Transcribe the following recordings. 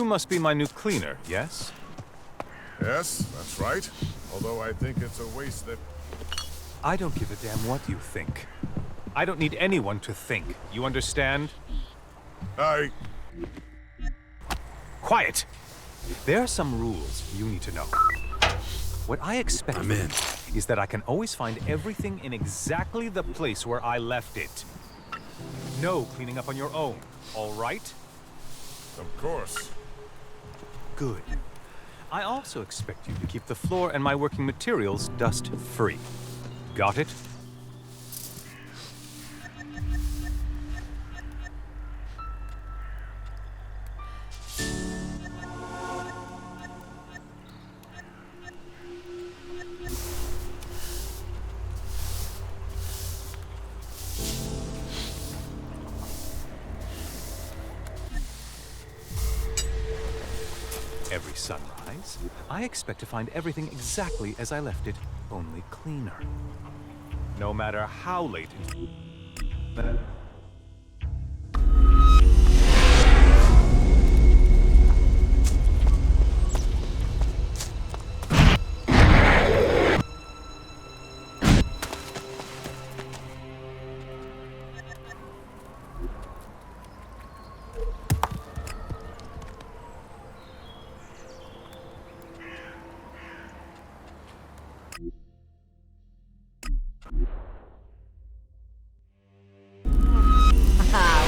must be my new cleaner, yes? Yes, that's right. Although I think it's a waste that... I don't give a damn what you think. I don't need anyone to think. You understand? Quiet! There are some rules you need to know. What I expect is that I can always find everything in exactly the place where I left it. No cleaning up on your own, all right? Of course. Good. I also expect you to keep the floor and my working materials dust-free. Got it? Every sunrise, I expect to find everything exactly as I left it, only cleaner. No matter how late it...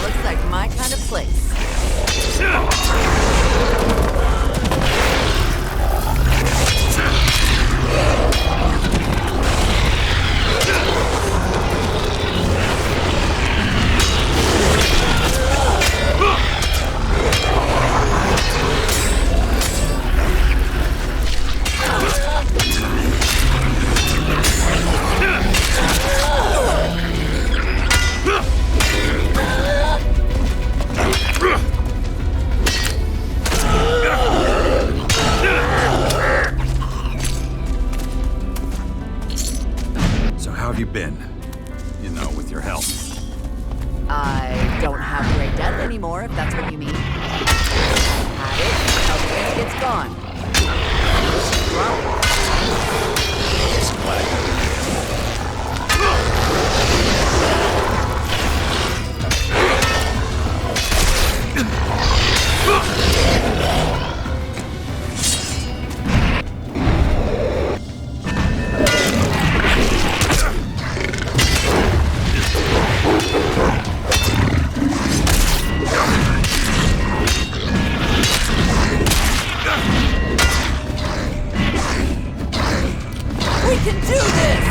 Looks like my kind of place. You been? You know, with your health. I don't have great death anymore, if that's what you mean. I had it, okay, it's gone. Just glad. We can do this!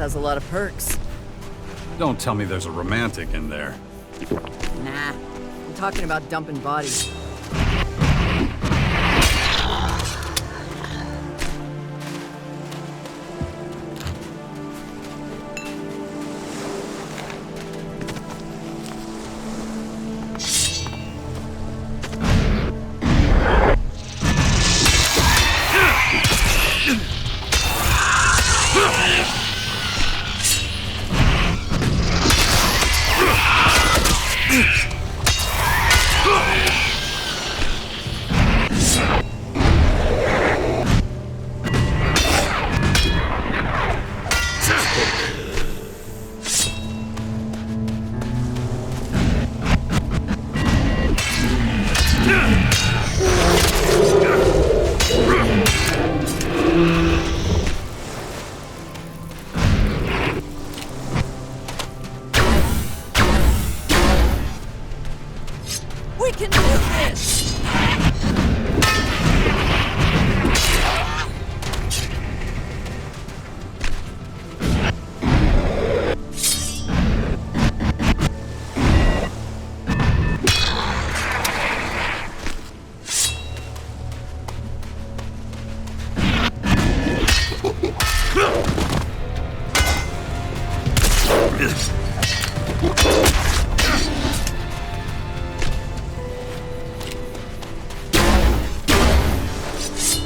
has a lot of perks. Don't tell me there's a romantic in there. Nah, I'm talking about dumping bodies. We can do this!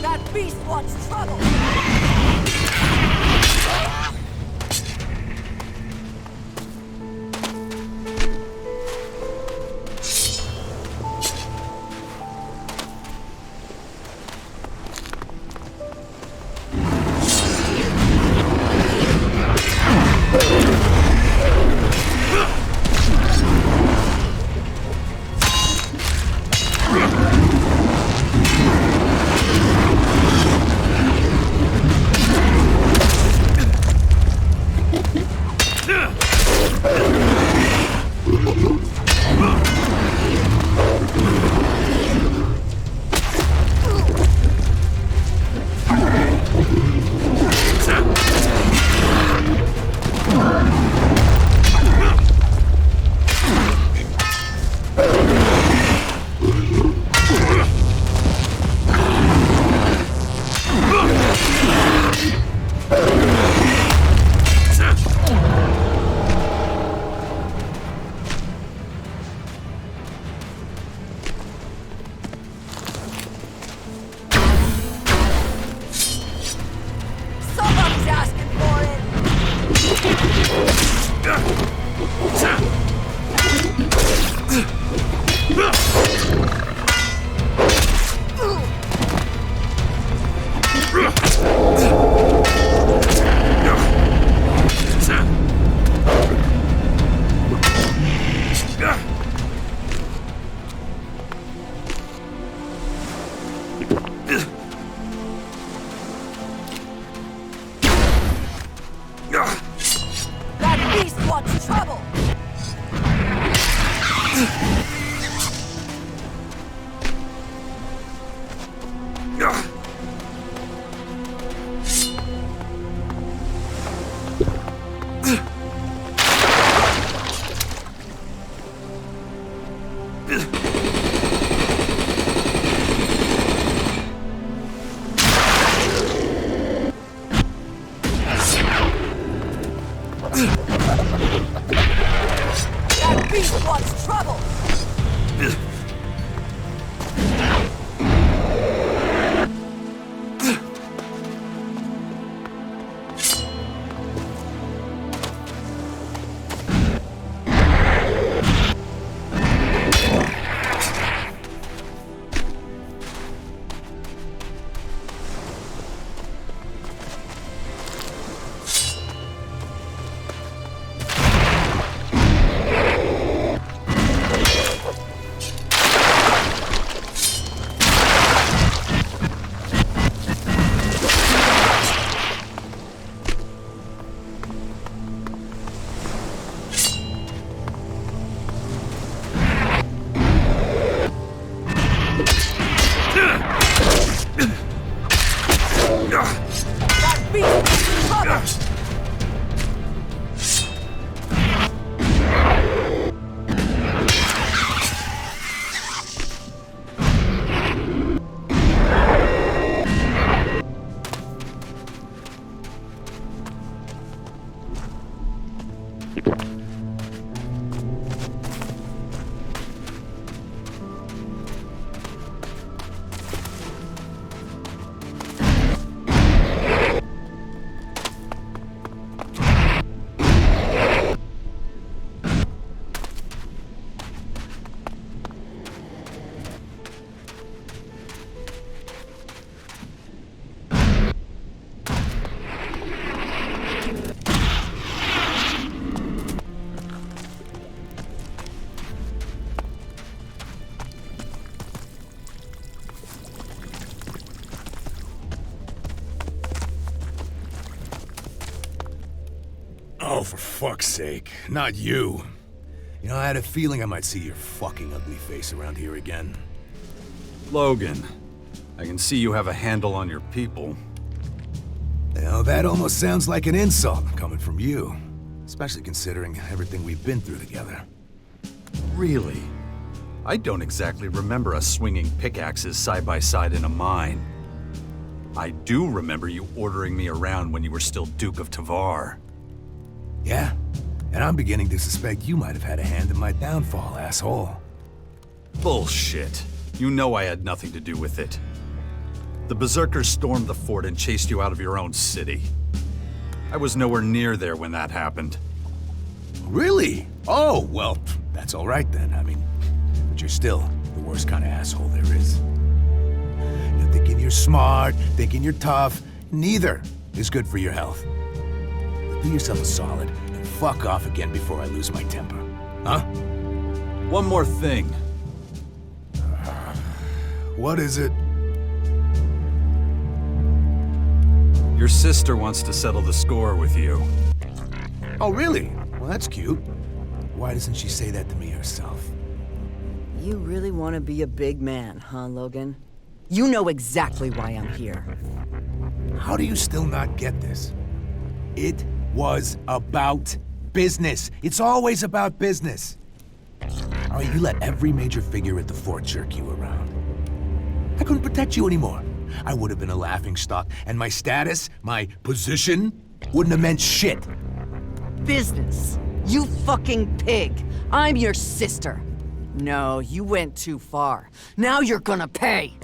That beast wants trouble! Somebody's asking for it! That beast wants trouble! That beast wants trouble! for fuck's sake. Not you. You know, I had a feeling I might see your fucking ugly face around here again. Logan, I can see you have a handle on your people. Now, that almost sounds like an insult coming from you. Especially considering everything we've been through together. Really? I don't exactly remember us swinging pickaxes side by side in a mine. I do remember you ordering me around when you were still Duke of Tavar. Yeah, and I'm beginning to suspect you might have had a hand in my downfall, asshole. Bullshit. You know I had nothing to do with it. The Berserkers stormed the fort and chased you out of your own city. I was nowhere near there when that happened. Really? Oh, well, that's all right then. I mean, but you're still the worst kind of asshole there is. You're thinking you're smart, thinking you're tough. Neither is good for your health. Do yourself a solid and fuck off again before I lose my temper. Huh? One more thing. What is it? Your sister wants to settle the score with you. Oh, really? Well, that's cute. Why doesn't she say that to me herself? You really want to be a big man, huh, Logan? You know exactly why I'm here. How do you still not get this? It was about business. It's always about business. All right, you let every major figure at the fort jerk you around. I couldn't protect you anymore. I would have been a laughingstock, and my status, my position, wouldn't have meant shit. Business. You fucking pig. I'm your sister. No, you went too far. Now you're gonna pay.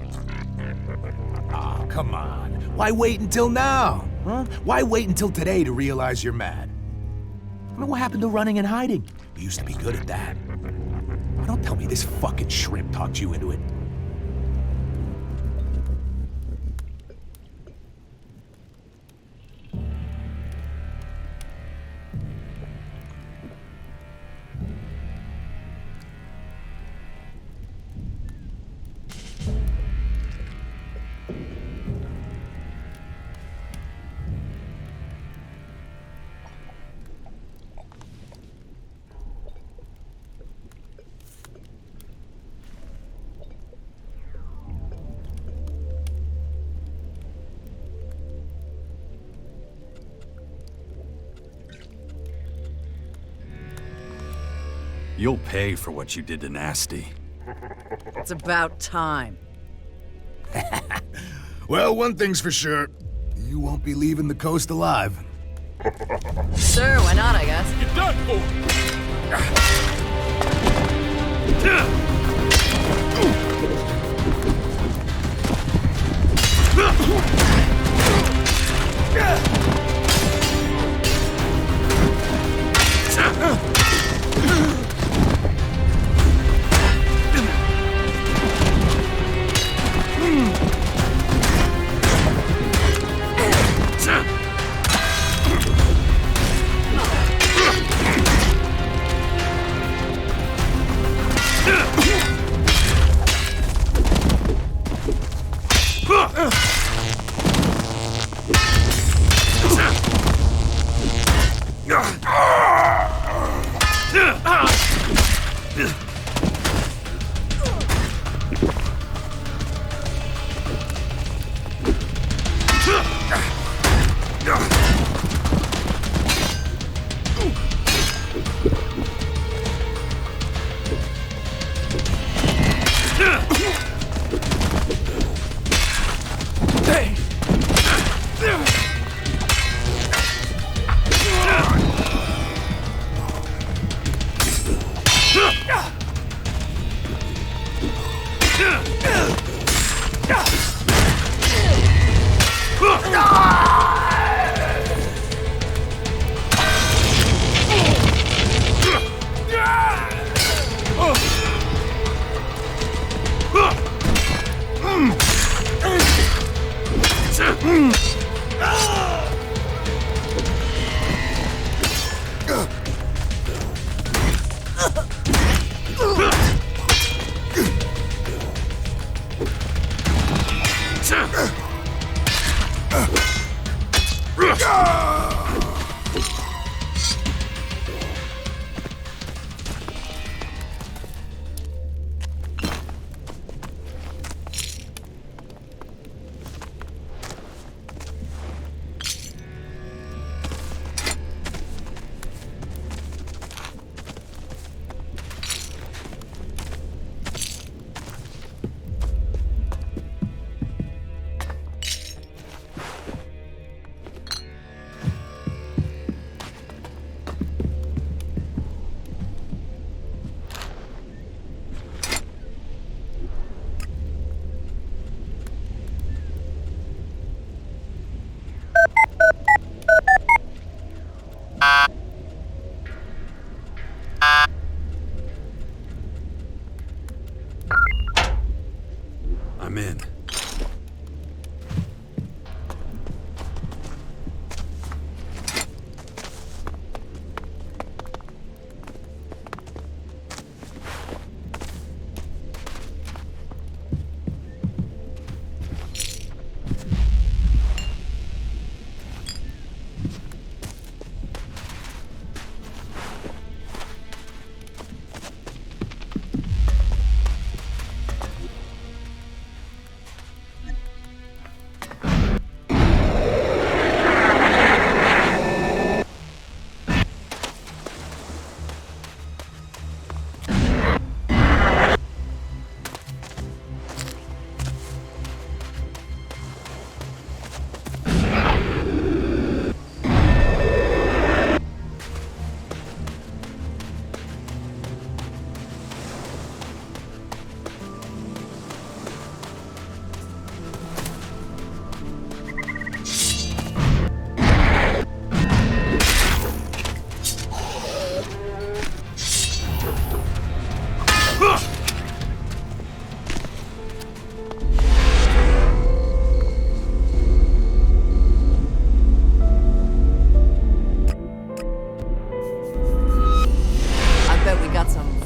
Oh, come on. Why wait until now? Huh? Why wait until today to realize you're mad? I mean, what happened to running and hiding? You used to be good at that. Don't tell me this fucking shrimp talked you into it. You'll pay for what you did to Nasty. It's about time. Well, one thing's for sure. You won't be leaving the coast alive. Sure, why not, I guess. You're done I'm in.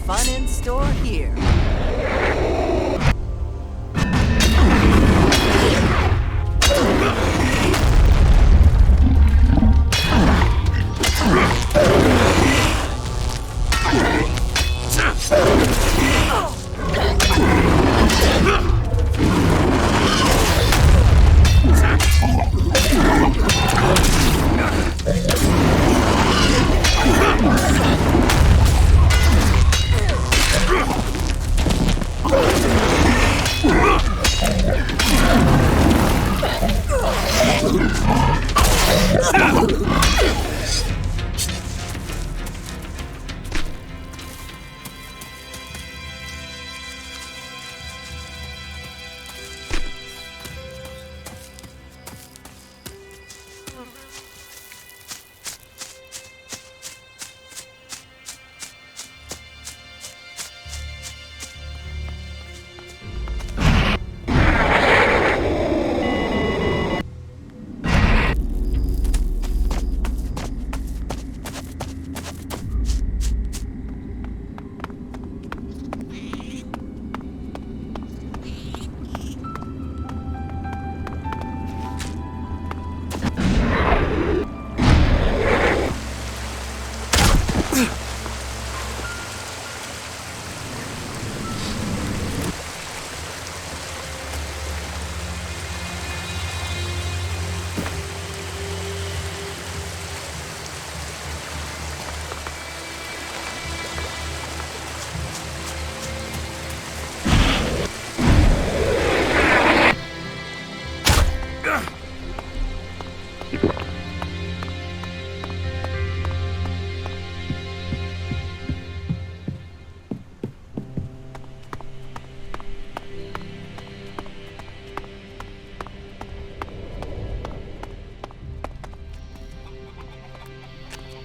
Fun in store here.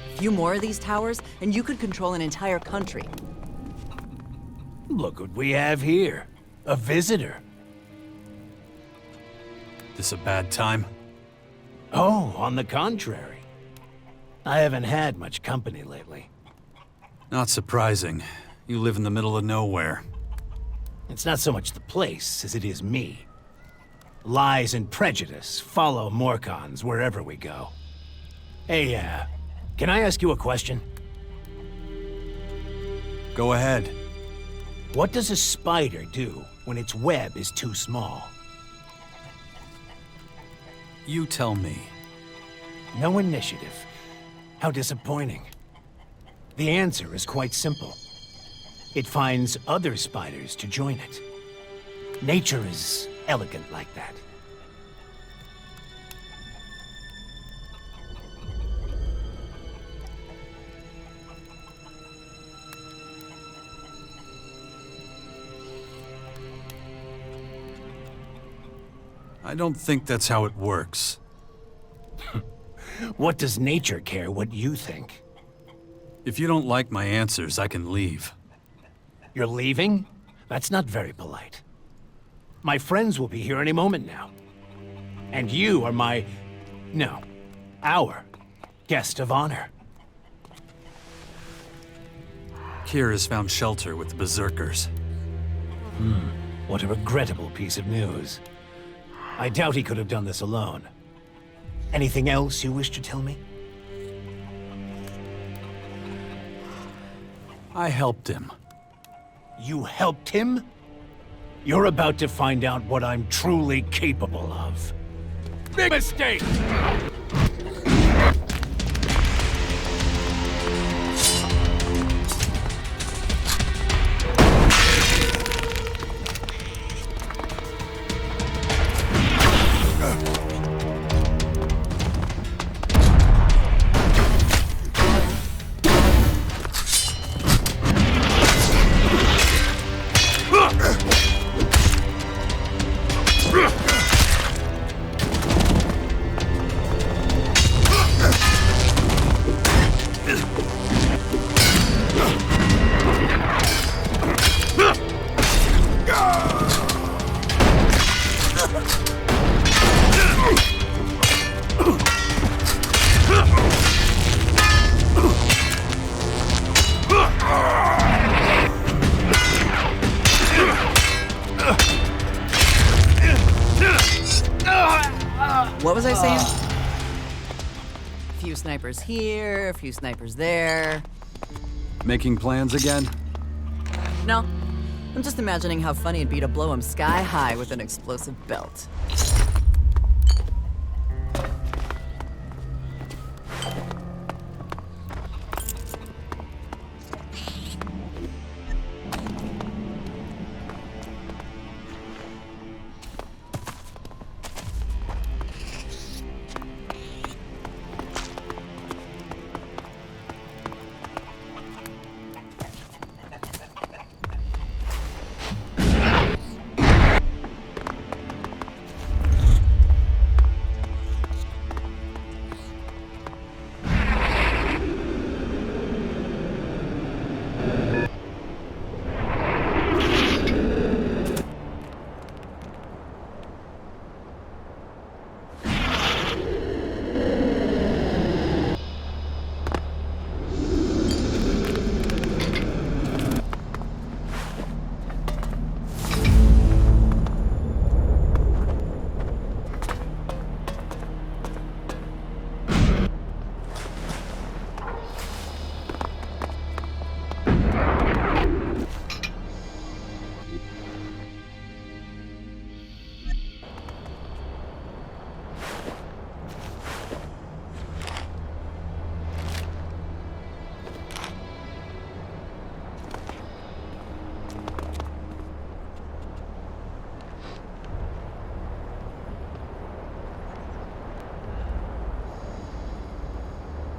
A few more of these towers, and you could control an entire country. Look what we have here. A visitor. This a bad time? Oh, on the contrary. I haven't had much company lately. Not surprising. You live in the middle of nowhere. It's not so much the place as it is me. Lies and prejudice follow Morcons wherever we go. Hey, can I ask you a question? Go ahead. What does a spider do when its web is too small? You tell me. No initiative. How disappointing. The answer is quite simple. It finds other spiders to join it. Nature is elegant like that. I don't think that's how it works. What does nature care what you think? If you don't like my answers, I can leave. You're leaving? That's not very polite. My friends will be here any moment now. And you are our guest of honor. Kier has found shelter with the Berserkers. What a regrettable piece of news. I doubt he could have done this alone. Anything else you wish to tell me? I helped him. You helped him? You're about to find out what I'm truly capable of. Big mistake! What was I saying? A few snipers here, a few snipers there. Making plans again? No, I'm just imagining how funny it'd be to blow him sky high with an explosive belt.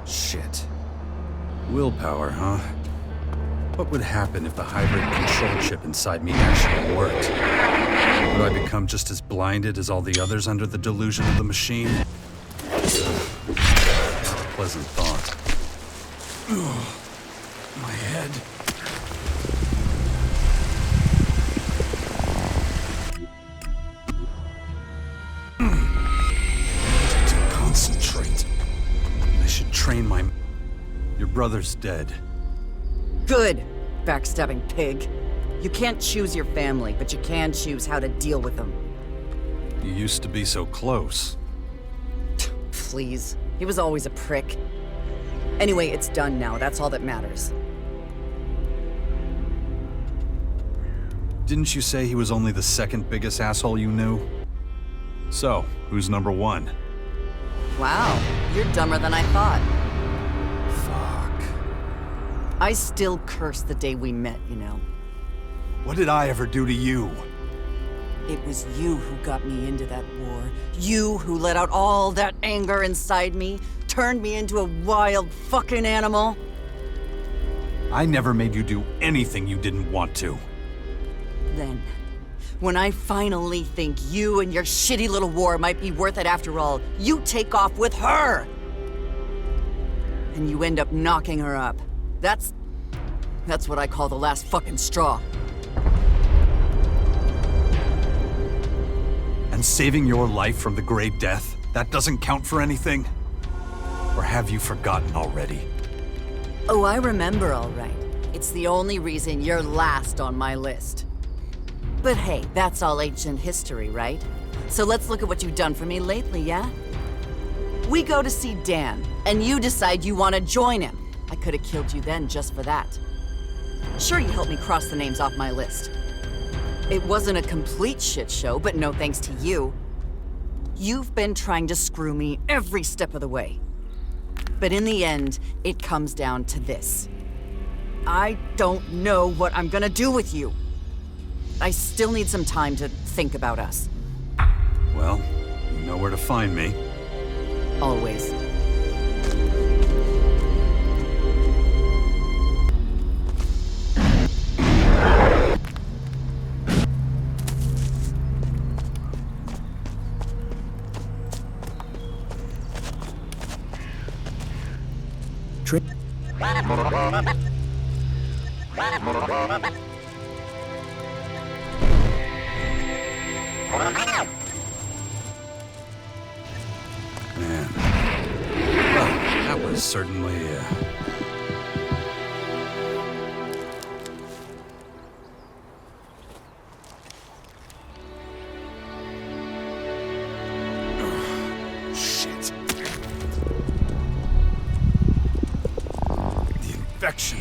Shit. Willpower, huh? What would happen if the hybrid control chip inside me actually worked? Would I become just as blinded as all the others under the delusion of the machine? Not a pleasant thought. My head. To concentrate. I should train my... Your brother's dead. Good, backstabbing pig. You can't choose your family, but you can choose how to deal with them. You used to be so close. Please. He was always a prick. Anyway, it's done now. That's all that matters. Didn't you say he was only the second biggest asshole you knew? So, who's number one? Wow, you're dumber than I thought. Fuck. I still curse the day we met, you know. What did I ever do to you? It was you who got me into that war. You who let out all that anger inside me, turned me into a wild fucking animal. I never made you do anything you didn't want to. Then, when I finally think you and your shitty little war might be worth it after all, you take off with her! And you end up knocking her up. That's what I call the last fucking straw. And saving your life from the Great Death, that doesn't count for anything? Or have you forgotten already? Oh, I remember all right. It's the only reason you're last on my list. But hey, that's all ancient history, right? So let's look at what you've done for me lately, yeah? We go to see Dan, and you decide you want to join him. I could have killed you then just for that. Sure, you helped me cross the names off my list. It wasn't a complete shit show, but no thanks to you. You've been trying to screw me every step of the way. But in the end, it comes down to this. I don't know what I'm gonna do with you. I still need some time to think about us. Well, you know where to find me. Always. Man. Well, that was certainly, Shit. The infection.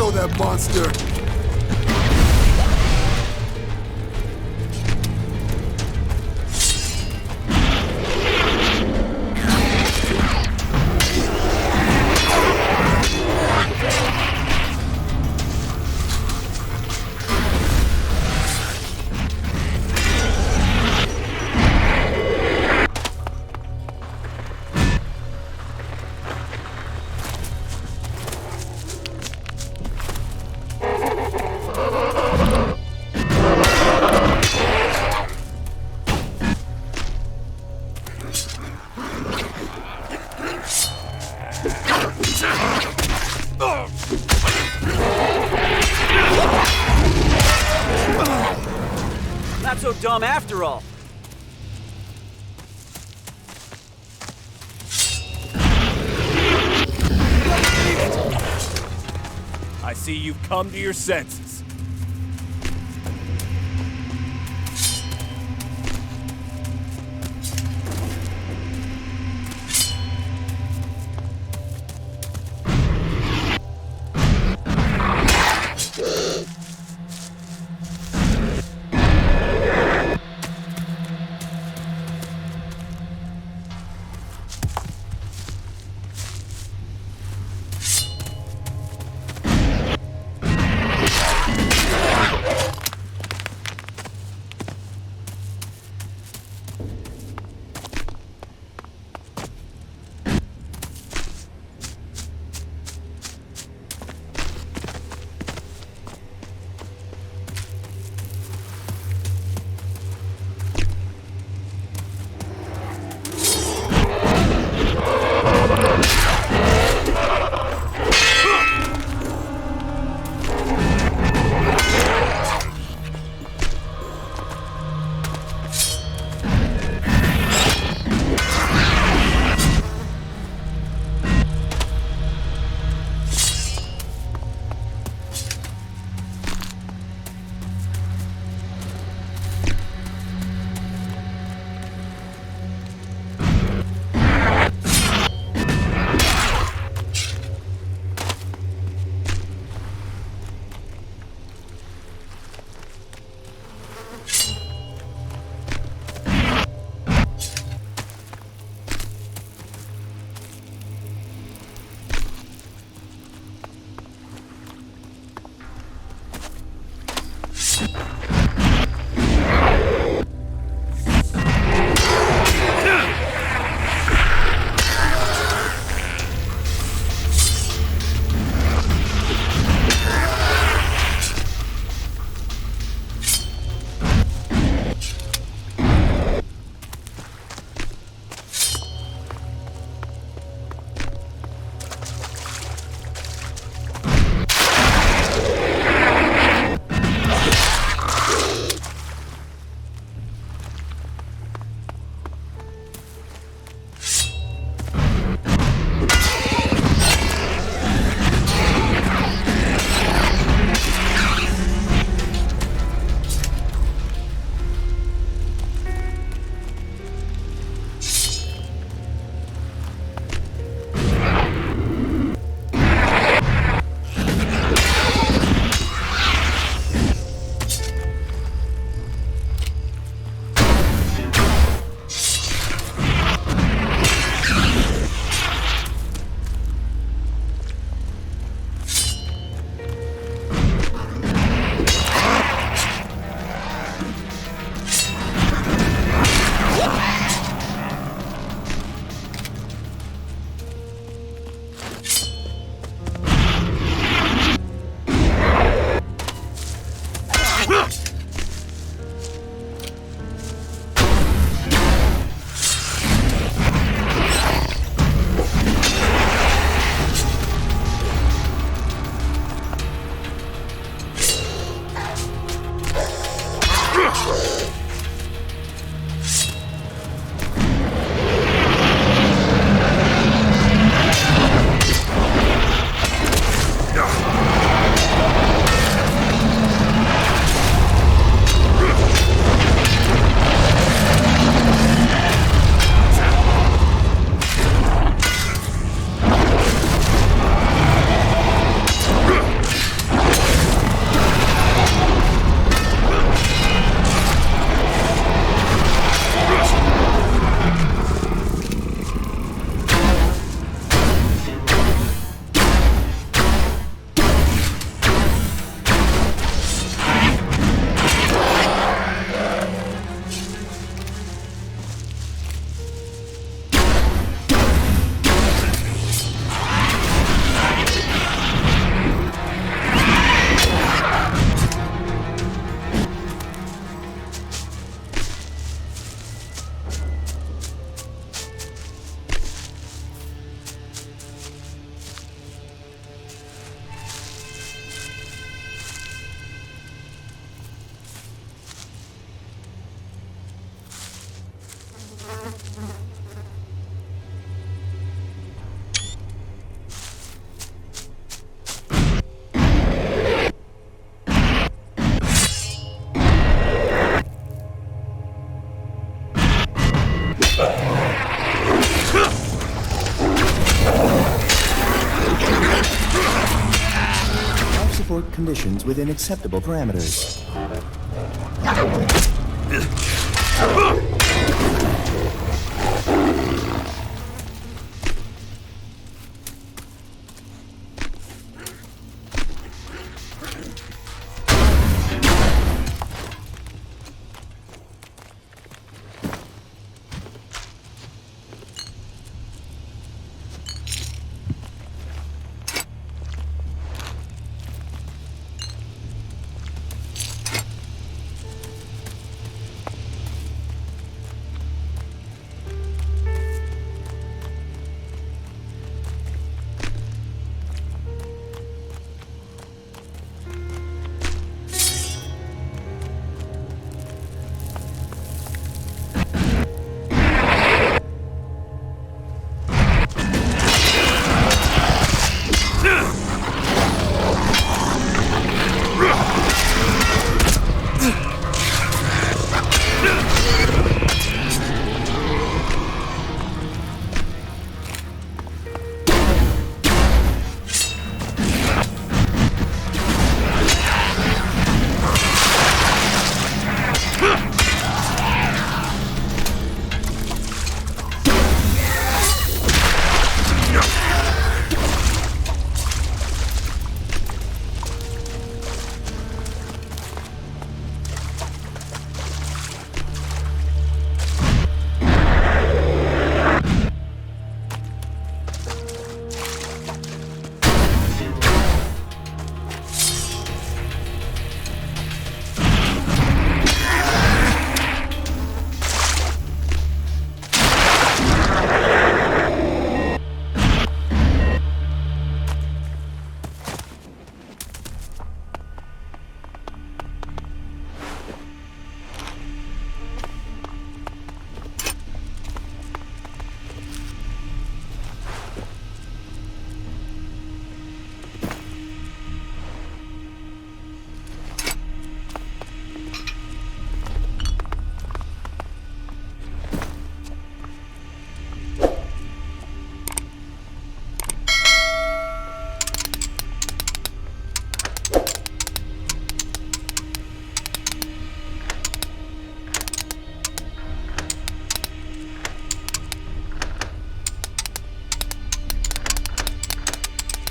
Show that monster! Not so dumb after all. see you've come to your senses. conditions within acceptable parameters.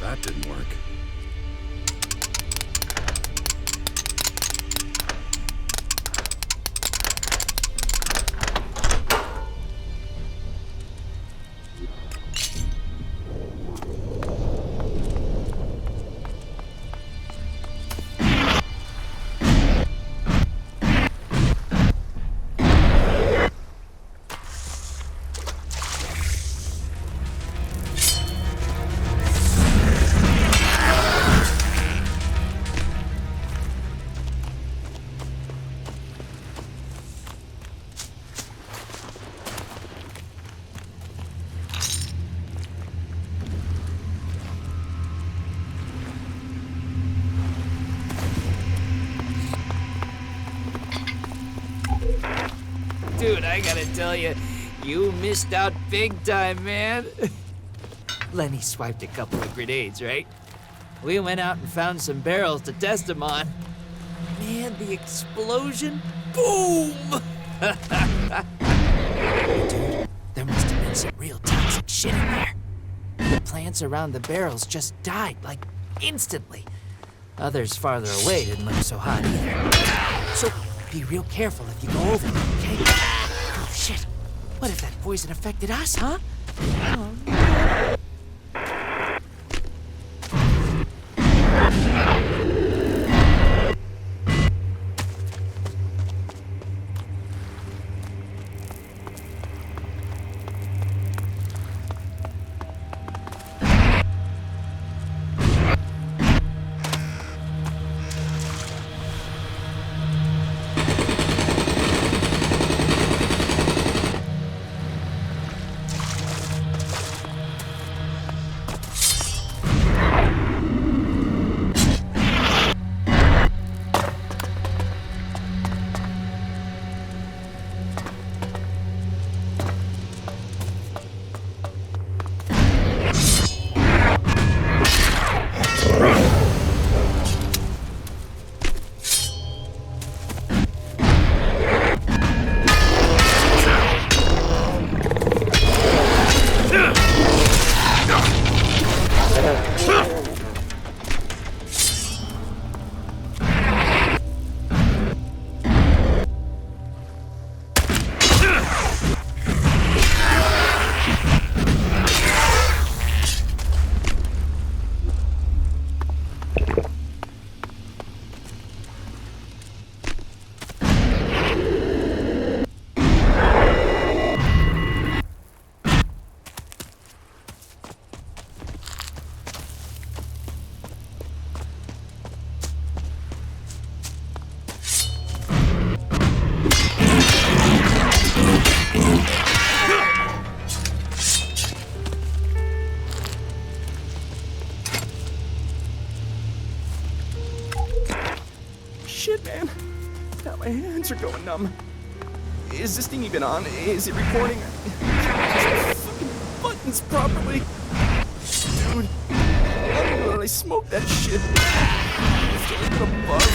That didn't work. Dude, I gotta tell you, you missed out big time, man. Lenny swiped a couple of grenades, right? We went out and found some barrels to test them on. Man, the explosion, boom! Dude, there must have been some real toxic shit in there. The plants around the barrels just died, like, instantly. Others farther away didn't look so hot either. So, be real careful if you go over them, okay? Oh, shit. What if that poison affected us, huh? Oh, no. numb. Is this thing even on? Is it recording? Fucking buttons properly. Dude, how do you know that I smoked that shit? It's a little bit of buzz.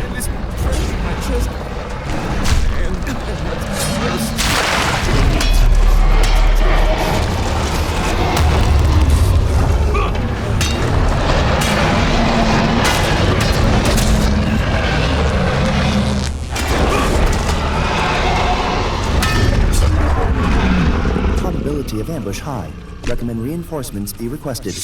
And this pressure in my chest. And that's Probability of ambush high. Recommend reinforcements be requested.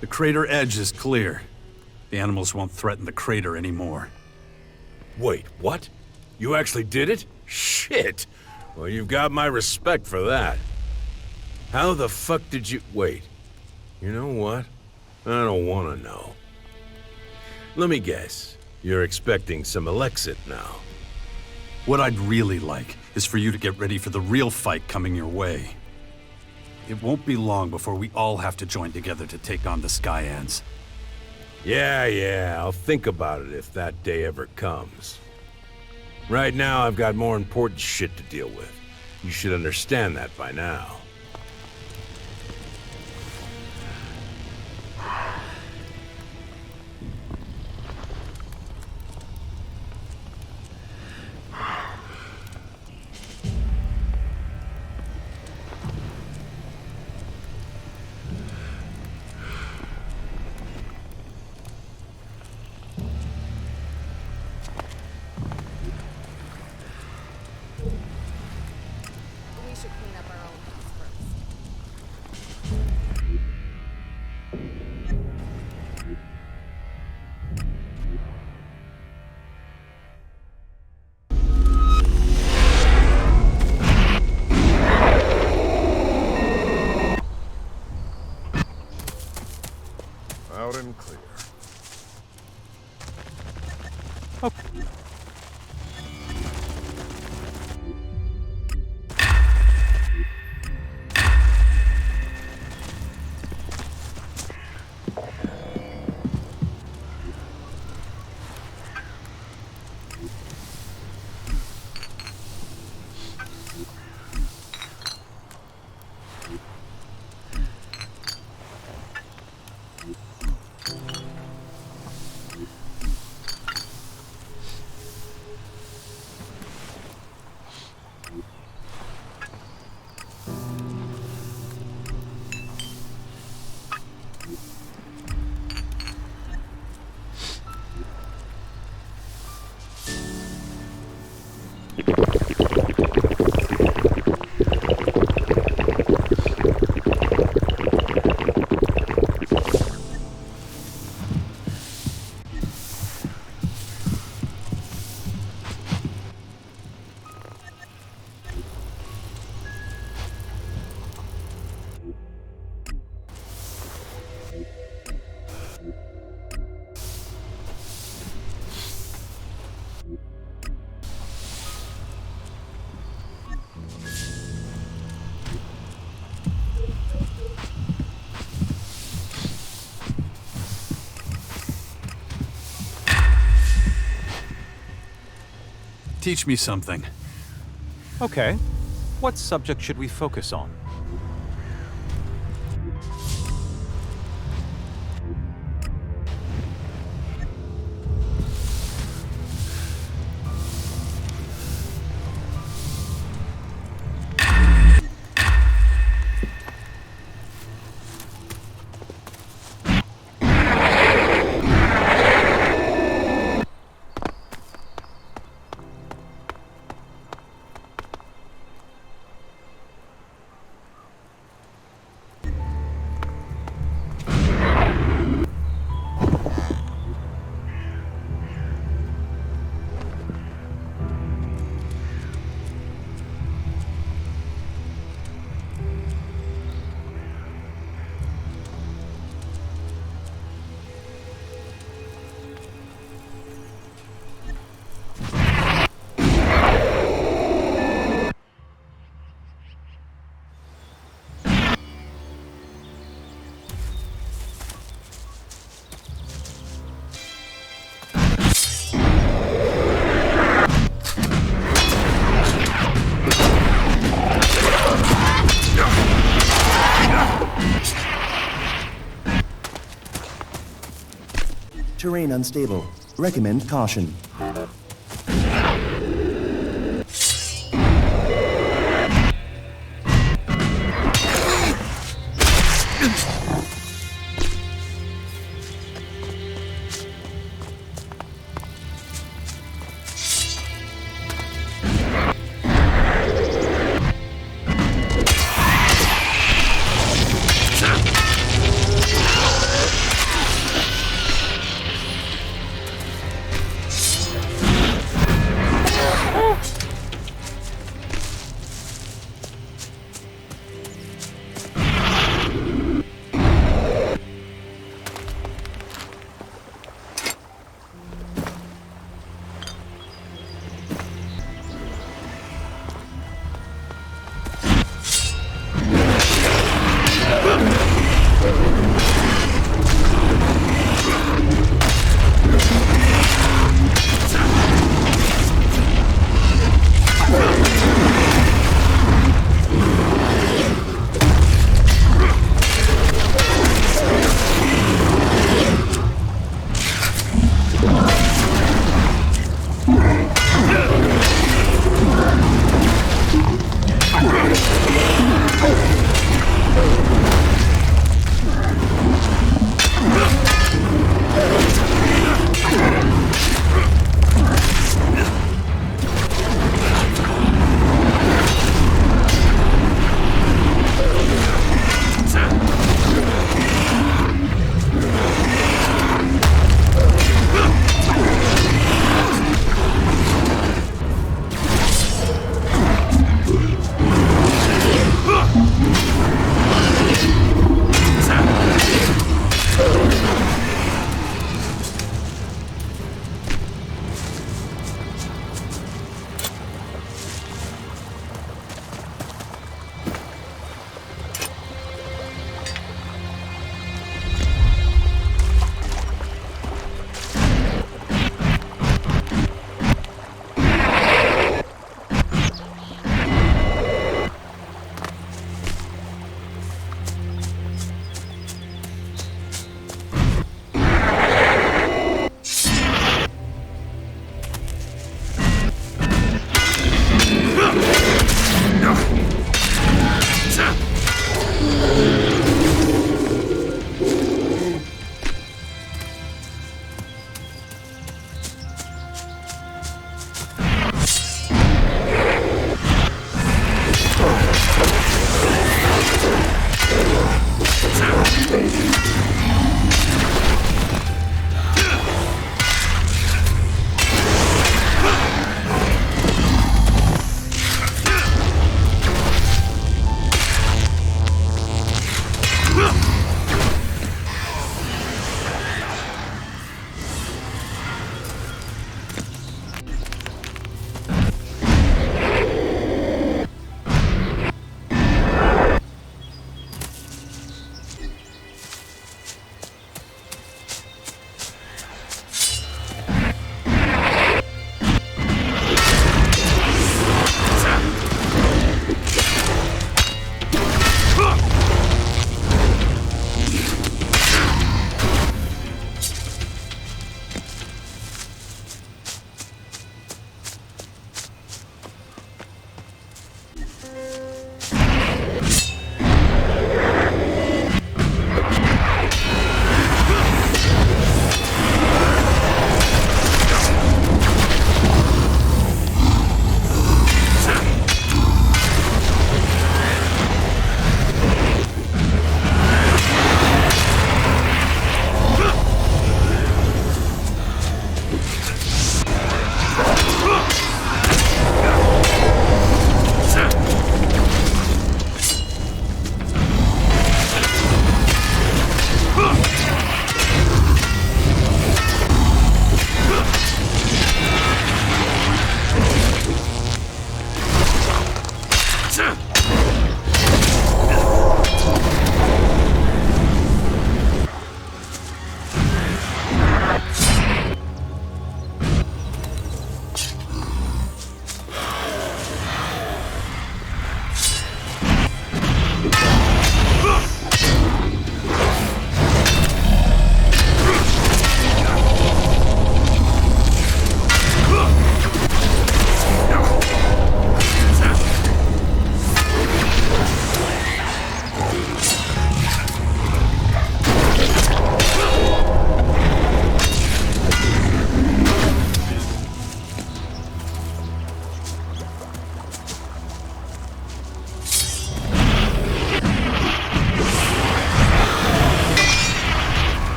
The crater edge is clear. The animals won't threaten the crater anymore. Wait, what? You actually did it? Shit! Well, you've got my respect for that. How the fuck did you... Wait. You know what? I don't want to know. Let me guess. You're expecting some Elexit now. What I'd really like is for you to get ready for the real fight coming your way. It won't be long before we all have to join together to take on the Skyans. Yeah, I'll think about it if that day ever comes. Right now, I've got more important shit to deal with. You should understand that by now. Loud and clear. Teach me something. Okay. What subject should we focus on? Terrain unstable. Recommend caution.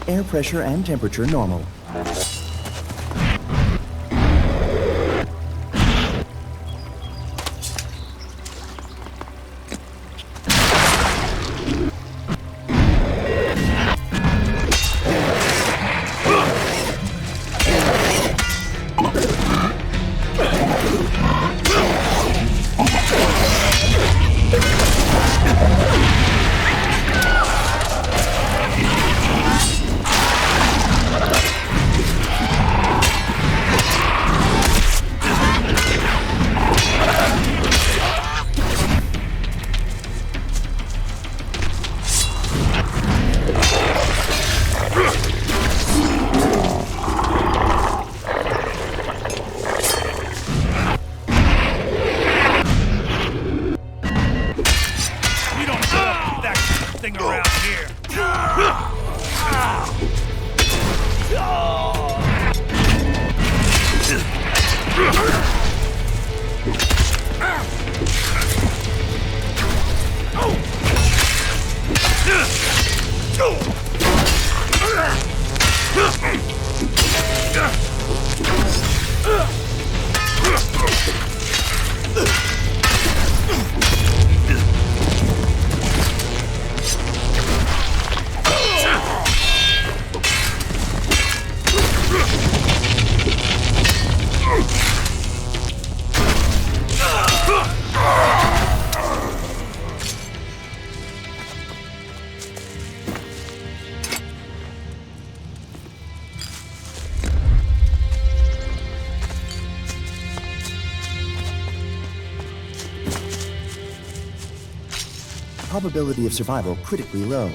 Air pressure and temperature normal. Probability of survival critically low.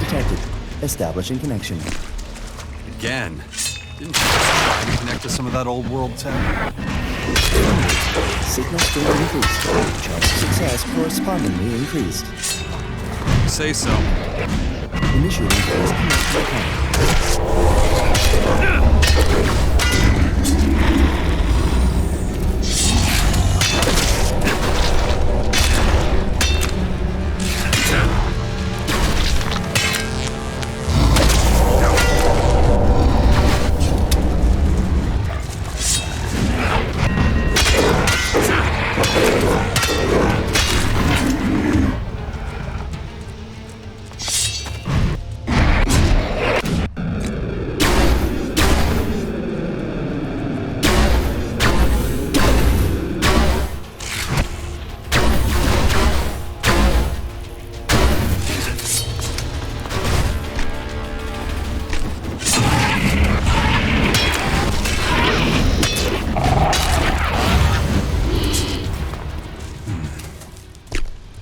detected. Establishing connection. Again? Didn't you just try to connect to some of that old world tech? Signal stream increased. Chance of success correspondingly increased. Say so. Initiating phase connection time.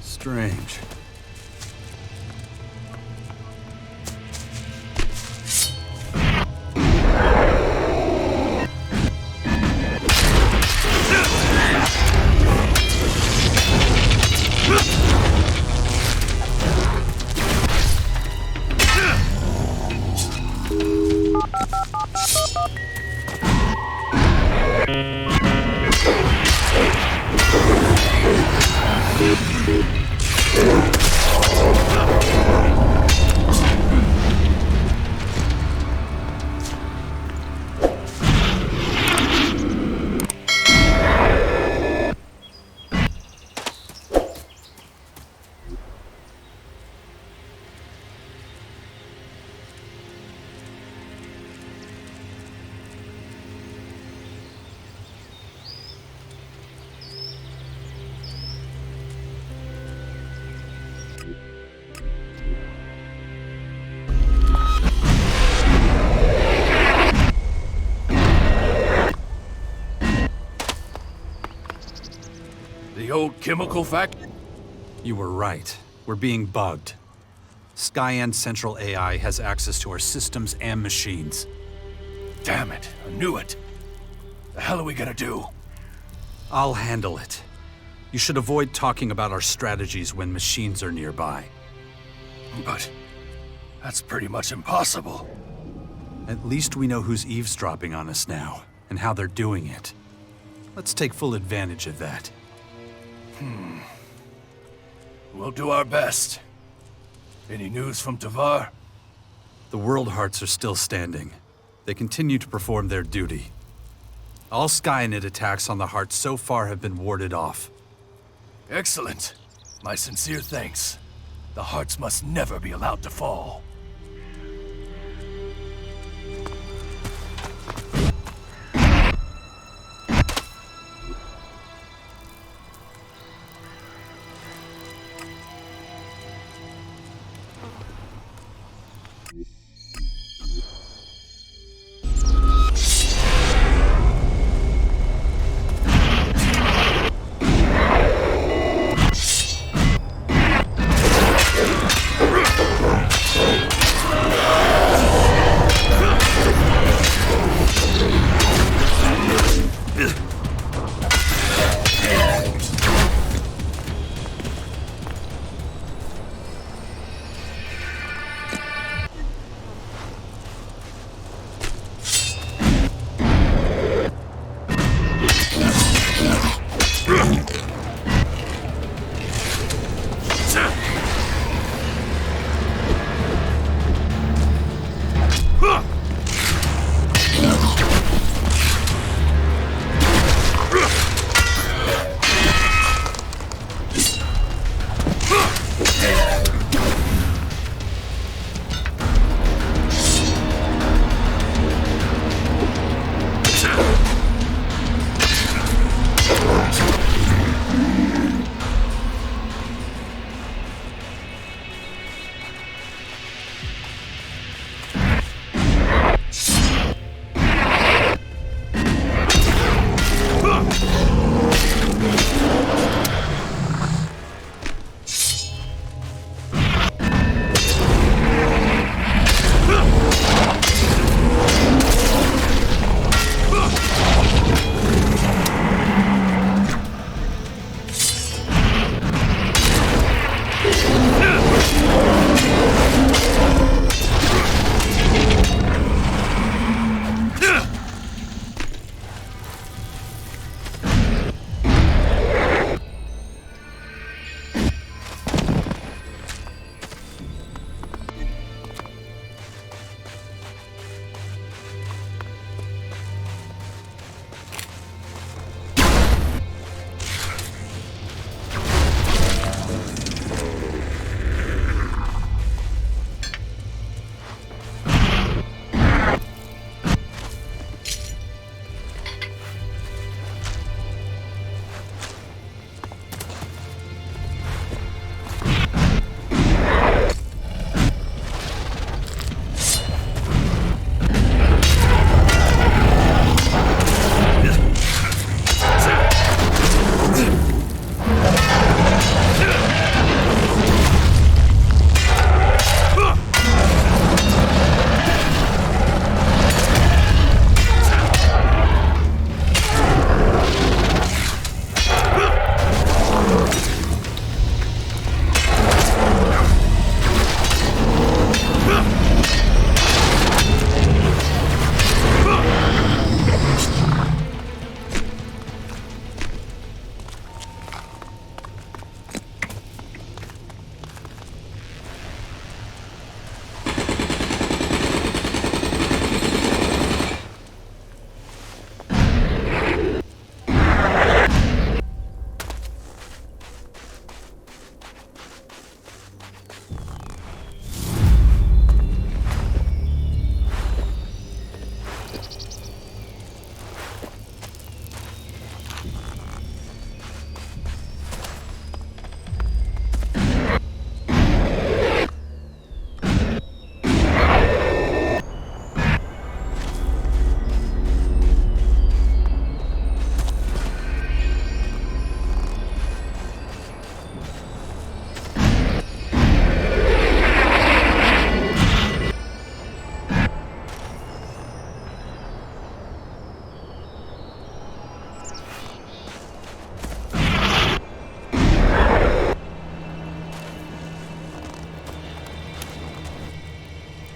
Strange. The old chemical factory? You were right. We're being bugged. Skyan Central AI has access to our systems and machines. Damn it, I knew it. The hell are we gonna do? I'll handle it. You should avoid talking about our strategies when machines are nearby. But that's pretty much impossible. At least we know who's eavesdropping on us now, and how they're doing it. Let's take full advantage of that. We'll do our best. Any news from Tavar? The World Hearts are still standing. They continue to perform their duty. All Skynet attacks on the Hearts so far have been warded off. Excellent. My sincere thanks. The Hearts must never be allowed to fall.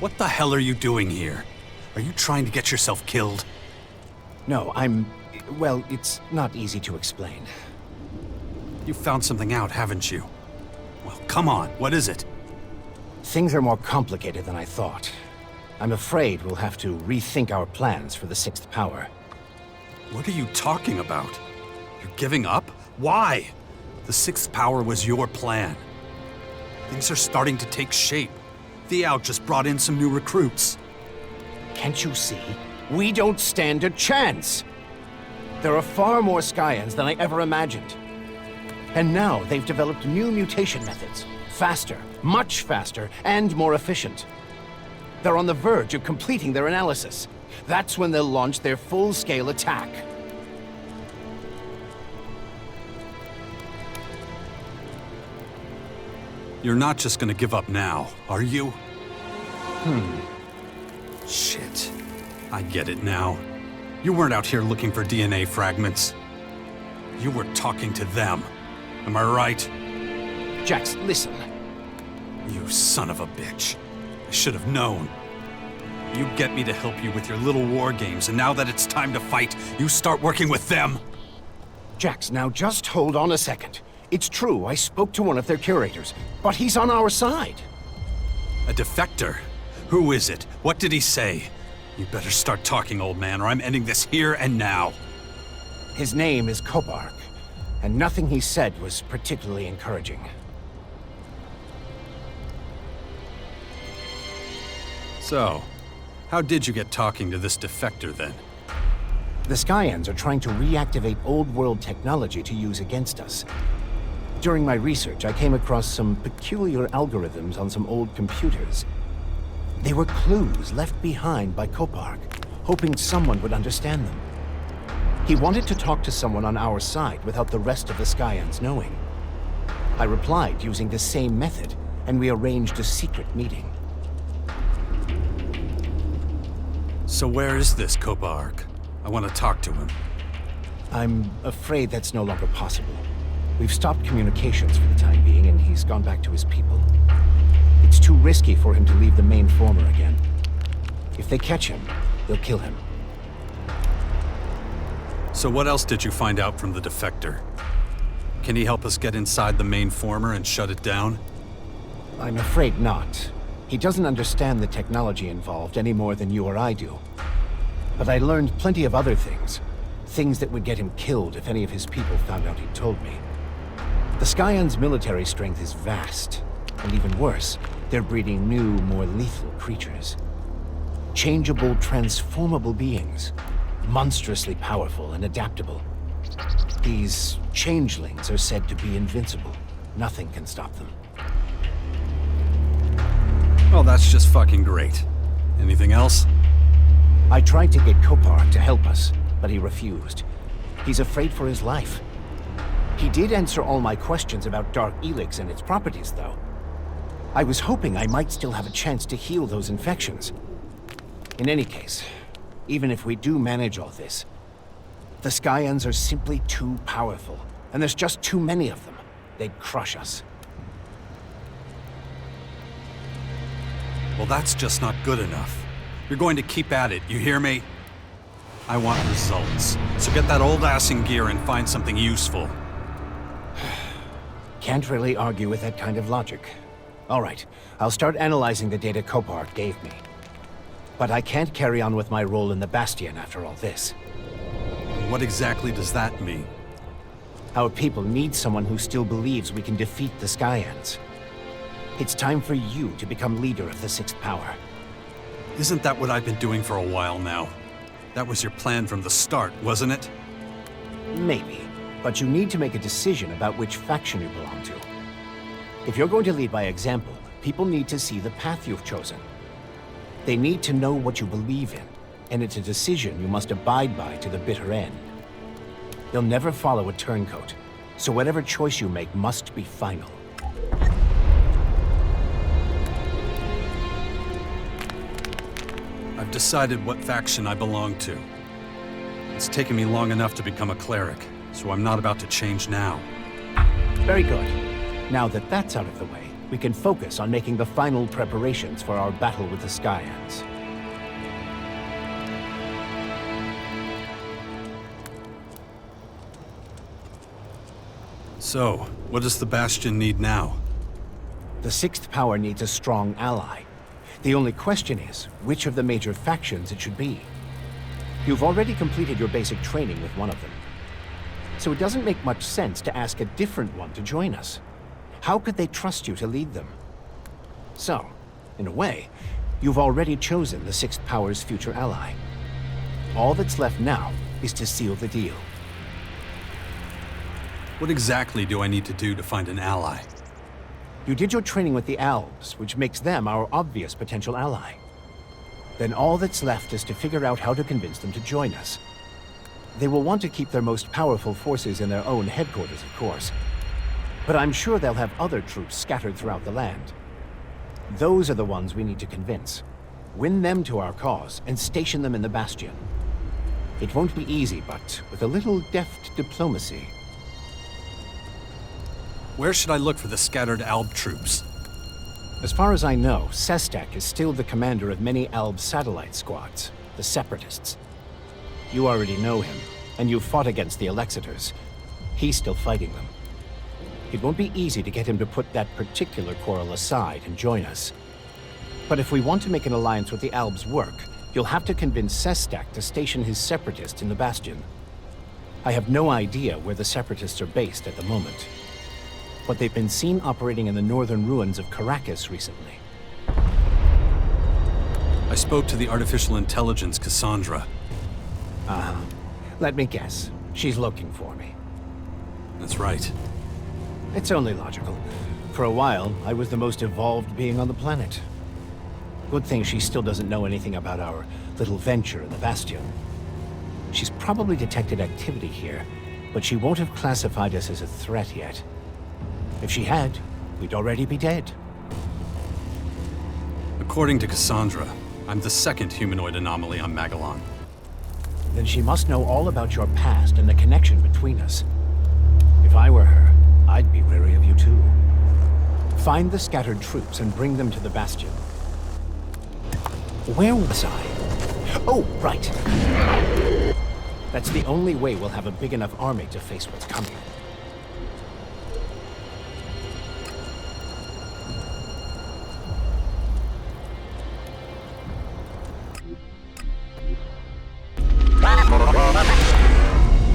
What the hell are you doing here? Are you trying to get yourself killed? No, well, it's not easy to explain. You found something out, haven't you? Well, come on, what is it? Things are more complicated than I thought. I'm afraid we'll have to rethink our plans for the sixth power. What are you talking about? You're giving up? Why? The sixth power was your plan. Things are starting to take shape. The Out just brought in some new recruits. Can't you see? We don't stand a chance! There are far more Skyans than I ever imagined. And now they've developed new mutation methods. Faster, much faster, and more efficient. They're on the verge of completing their analysis. That's when they'll launch their full-scale attack. You're not just gonna give up now, are you? Shit. I get it now. You weren't out here looking for DNA fragments. You were talking to them. Am I right? Jax, listen. You son of a bitch. I should have known. You get me to help you with your little war games, and now that it's time to fight, you start working with them. Jax, now just hold on a second. It's true, I spoke to one of their curators, but he's on our side. A defector? Who is it? What did he say? You better start talking, old man, or I'm ending this here and now. His name is Kopark, and nothing he said was particularly encouraging. So, how did you get talking to this defector then? The Skyans are trying to reactivate old-world technology to use against us. During my research, I came across some peculiar algorithms on some old computers. They were clues left behind by Kopark, hoping someone would understand them. He wanted to talk to someone on our side without the rest of the Skyans knowing. I replied using the same method, and we arranged a secret meeting. So where is this Kopark? I want to talk to him. I'm afraid that's no longer possible. We've stopped communications for the time being, and he's gone back to his people. It's too risky for him to leave the main former again. If they catch him, they'll kill him. So what else did you find out from the defector? Can he help us get inside the main former and shut it down? I'm afraid not. He doesn't understand the technology involved any more than you or I do. But I learned plenty of other things. Things that would get him killed if any of his people found out he'd told me. The Skyans' military strength is vast. And even worse, they're breeding new, more lethal creatures. Changeable, transformable beings. Monstrously powerful and adaptable. These changelings are said to be invincible. Nothing can stop them. Well, that's just fucking great. Anything else? I tried to get Kopark to help us, but he refused. He's afraid for his life. He did answer all my questions about Dark ELEX and its properties, though. I was hoping I might still have a chance to heal those infections. In any case, even if we do manage all this, the Skyans are simply too powerful, and there's just too many of them. They'd crush us. Well, that's just not good enough. You're going to keep at it, you hear me? I want results. So get that old ass in gear and find something useful. Can't really argue with that kind of logic. All right, I'll start analyzing the data Kopark gave me. But I can't carry on with my role in the Bastion after all this. What exactly does that mean? Our people need someone who still believes we can defeat the Skyans. It's time for you to become leader of the Sixth Power. Isn't that what I've been doing for a while now? That was your plan from the start, wasn't it? Maybe, but you need to make a decision about which faction you belong to. If you're going to lead by example, people need to see the path you've chosen. They need to know what you believe in, and it's a decision you must abide by to the bitter end. They'll never follow a turncoat, so whatever choice you make must be final. I've decided what faction I belong to. It's taken me long enough to become a cleric, so I'm not about to change now. Very good. Now that that's out of the way, we can focus on making the final preparations for our battle with the Skyans. So, what does the Bastion need now? The Sixth Power needs a strong ally. The only question is, which of the major factions it should be. You've already completed your basic training with one of them. So it doesn't make much sense to ask a different one to join us. How could they trust you to lead them? So, in a way, you've already chosen the Sixth Power's future ally. All that's left now is to seal the deal. What exactly do I need to do to find an ally? You did your training with the Elves, which makes them our obvious potential ally. Then all that's left is to figure out how to convince them to join us. They will want to keep their most powerful forces in their own headquarters, of course. But I'm sure they'll have other troops scattered throughout the land. Those are the ones we need to convince. Win them to our cause and station them in the Bastion. It won't be easy, but with a little deft diplomacy. Where should I look for the scattered Alb troops? As far as I know, Sestak is still the commander of many Alb satellite squads, the Separatists. You already know him, and you've fought against the Elexitors. He's still fighting them. It won't be easy to get him to put that particular quarrel aside and join us. But if we want to make an alliance with the Albs work, you'll have to convince Sestak to station his Separatists in the Bastion. I have no idea where the Separatists are based at the moment, but they've been seen operating in the northern ruins of Caracas recently. I spoke to the artificial intelligence Cassandra. Let me guess. She's looking for me. That's right. It's only logical. For a while, I was the most evolved being on the planet. Good thing she still doesn't know anything about our little venture in the Bastion. She's probably detected activity here, but she won't have classified us as a threat yet. If she had, we'd already be dead. According to Cassandra, I'm the second humanoid anomaly on Magalan. Then she must know all about your past and the connection between us. If I were her, I'd be wary of you too. Find the scattered troops and bring them to the Bastion. Where was I? Oh, right. That's the only way we'll have a big enough army to face what's coming.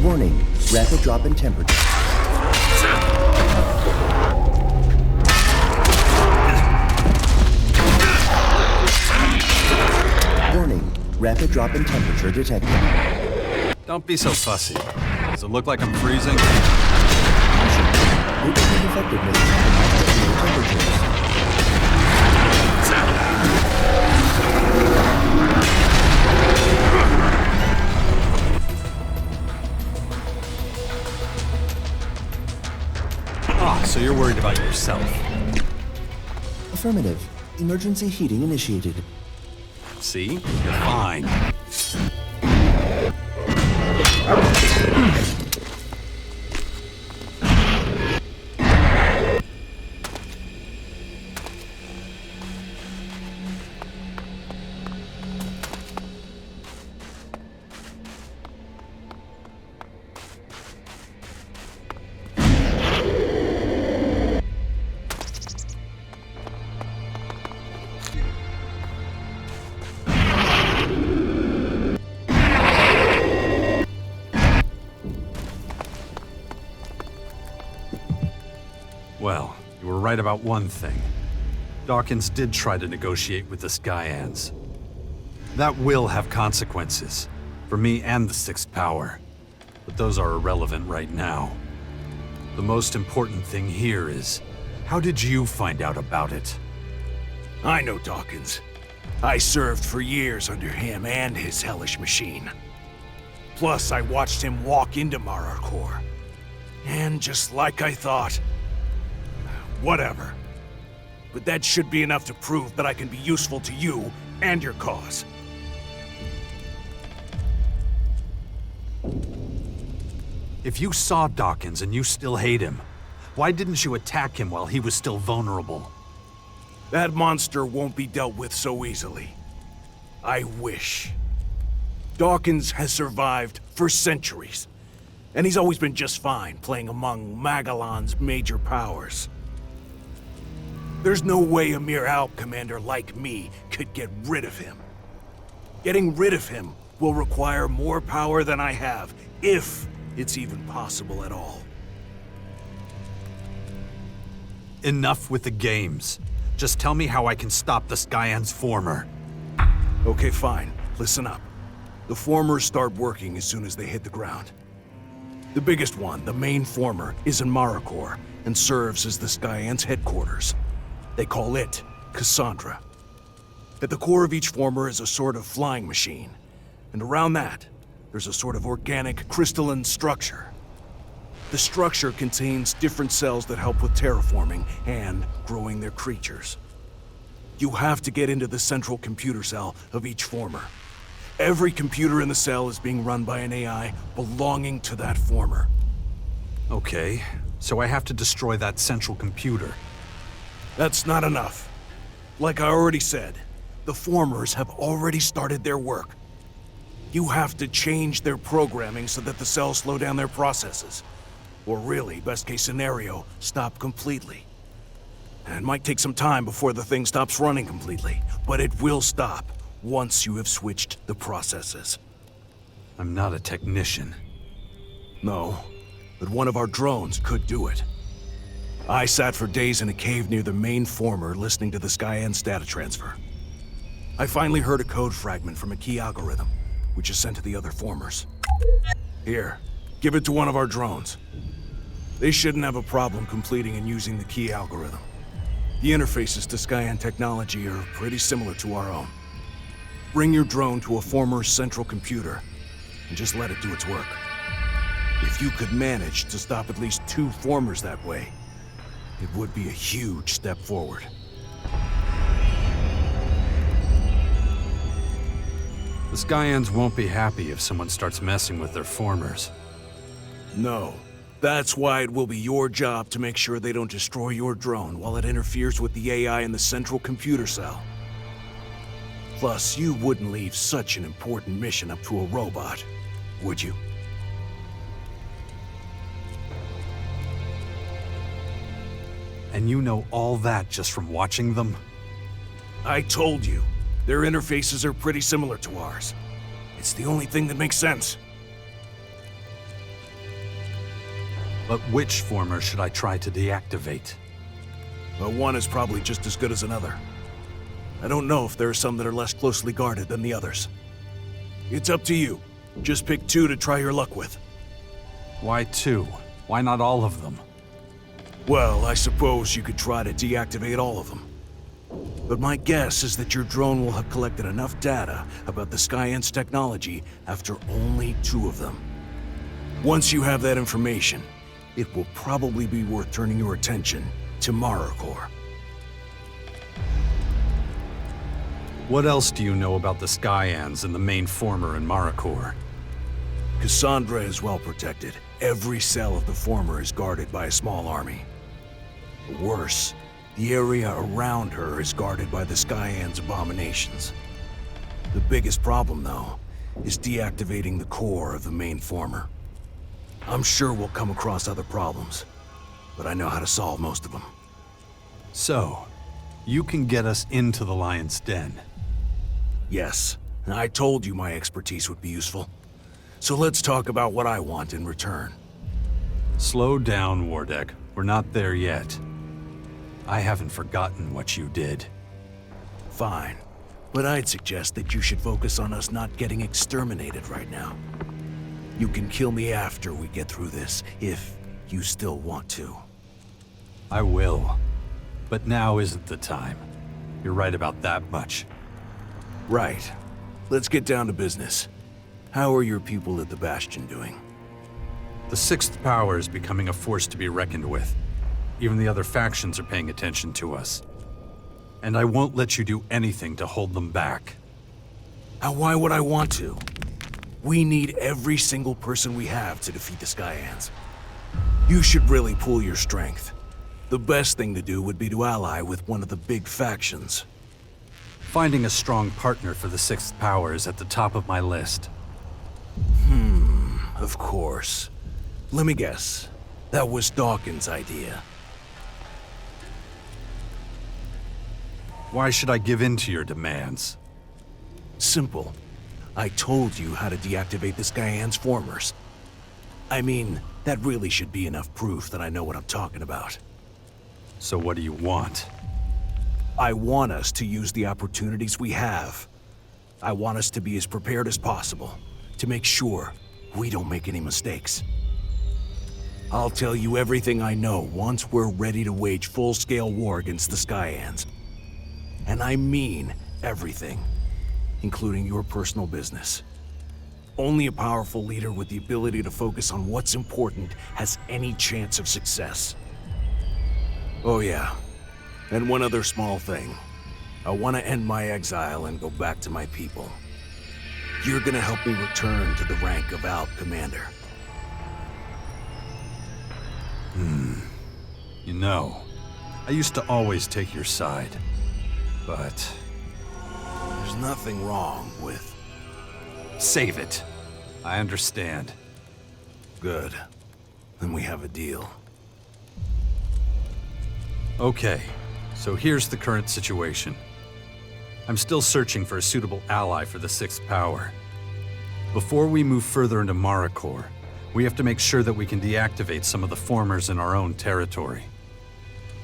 Warning, rapid drop in temperature. Warning, rapid drop in temperature detected. Don't be so fussy. Does it look like I'm freezing? Nutrient effectiveness compromised at low temperatures. So you're worried about yourself. Affirmative. Emergency heating initiated. See? You're fine. Well, you were right about one thing. Dawkins did try to negotiate with the Skyans. That will have consequences, for me and the Sixth Power. But those are irrelevant right now. The most important thing here is, how did you find out about it? I know Dawkins. I served for years under him and his hellish machine. Plus, I watched him walk into Marar Corps. And just like I thought... Whatever. But that should be enough to prove that I can be useful to you and your cause. If you saw Dawkins and you still hate him, why didn't you attack him while he was still vulnerable? That monster won't be dealt with so easily. I wish. Dawkins has survived for centuries, and he's always been just fine playing among Magalan's major powers. There's no way a mere Alp commander like me could get rid of him. Getting rid of him will require more power than I have, if it's even possible at all. Enough with the games. Just tell me how I can stop the Skyan's former. Okay, fine. Listen up. The formers start working as soon as they hit the ground. The biggest one, the main former, is in Marikor and serves as the Skyan's headquarters. They call it Cassandra. At the core of each former is a sort of flying machine, and around that, there's a sort of organic crystalline structure. The structure contains different cells that help with terraforming and growing their creatures. You have to get into the central computer cell of each former. Every computer in the cell is being run by an AI belonging to that former. Okay, so I have to destroy that central computer. That's not enough. Like I already said, the formers have already started their work. You have to change their programming so that the cells slow down their processes. Or really, best case scenario, stop completely. And it might take some time before the thing stops running completely, but it will stop once you have switched the processes. I'm not a technician. No, but one of our drones could do it. I sat for days in a cave near the main former listening to the Skyan's data transfer. I finally heard a code fragment from a key algorithm, which is sent to the other formers. Here, give it to one of our drones. They shouldn't have a problem completing and using the key algorithm. The interfaces to Skyan technology are pretty similar to our own. Bring your drone to a former's central computer, and just let it do its work. If you could manage to stop at least 2 formers that way, it would be a huge step forward. The Skyans won't be happy if someone starts messing with their formers. No. That's why it will be your job to make sure they don't destroy your drone while it interferes with the AI in the central computer cell. Plus, you wouldn't leave such an important mission up to a robot, would you? And you know all that just from watching them? I told you, their interfaces are pretty similar to ours. It's the only thing that makes sense. But which former should I try to deactivate? Well, one is probably just as good as another. I don't know if there are some that are less closely guarded than the others. It's up to you. Just pick 2 to try your luck with. Why 2? Why not all of them? Well, I suppose you could try to deactivate all of them. But my guess is that your drone will have collected enough data about the Skyan's technology after only 2 of them. Once you have that information, it will probably be worth turning your attention to Marikor. What else do you know about the Skyans and the main former in Marikor? Cassandra is well protected. Every cell of the former is guarded by a small army. Worse, the area around her is guarded by the Skyan's abominations. The biggest problem, though, is deactivating the core of the main former. I'm sure we'll come across other problems, but I know how to solve most of them. So, you can get us into the Lion's Den. Yes, and I told you my expertise would be useful. So let's talk about what I want in return. Slow down, Wardek. We're not there yet. I haven't forgotten what you did. Fine, but I'd suggest that you should focus on us not getting exterminated right now. You can kill me after we get through this, if you still want to. I will. But now isn't the time. You're right about that much. Right. Let's get down to business. How are your people at the Bastion doing? The 6th Power is becoming a force to be reckoned with. Even the other factions are paying attention to us. And I won't let you do anything to hold them back. Now, why would I want to? We need every single person we have to defeat the Skyans. You should really pool your strength. The best thing to do would be to ally with one of the big factions. Finding a strong partner for the Sixth Power is at the top of my list. Of course. Let me guess. That was Dawkins' idea. Why should I give in to your demands? Simple. I told you how to deactivate this Gaian's formers. I mean, that really should be enough proof that I know what I'm talking about. So what do you want? I want us to use the opportunities we have. I want us to be as prepared as possible, to make sure we don't make any mistakes. I'll tell you everything I know once we're ready to wage full-scale war against the Skyans. And I mean everything, including your personal business. Only a powerful leader with the ability to focus on what's important has any chance of success. Oh yeah, and one other small thing. I want to end my exile and go back to my people. You're gonna help me return to the rank of Alp Commander. You know, I used to always take your side, but... There's nothing wrong with... Save it. I understand. Good. Then we have a deal. Okay, so here's the current situation. I'm still searching for a suitable ally for the Sixth Power. Before we move further into Marikor, we have to make sure that we can deactivate some of the formers in our own territory.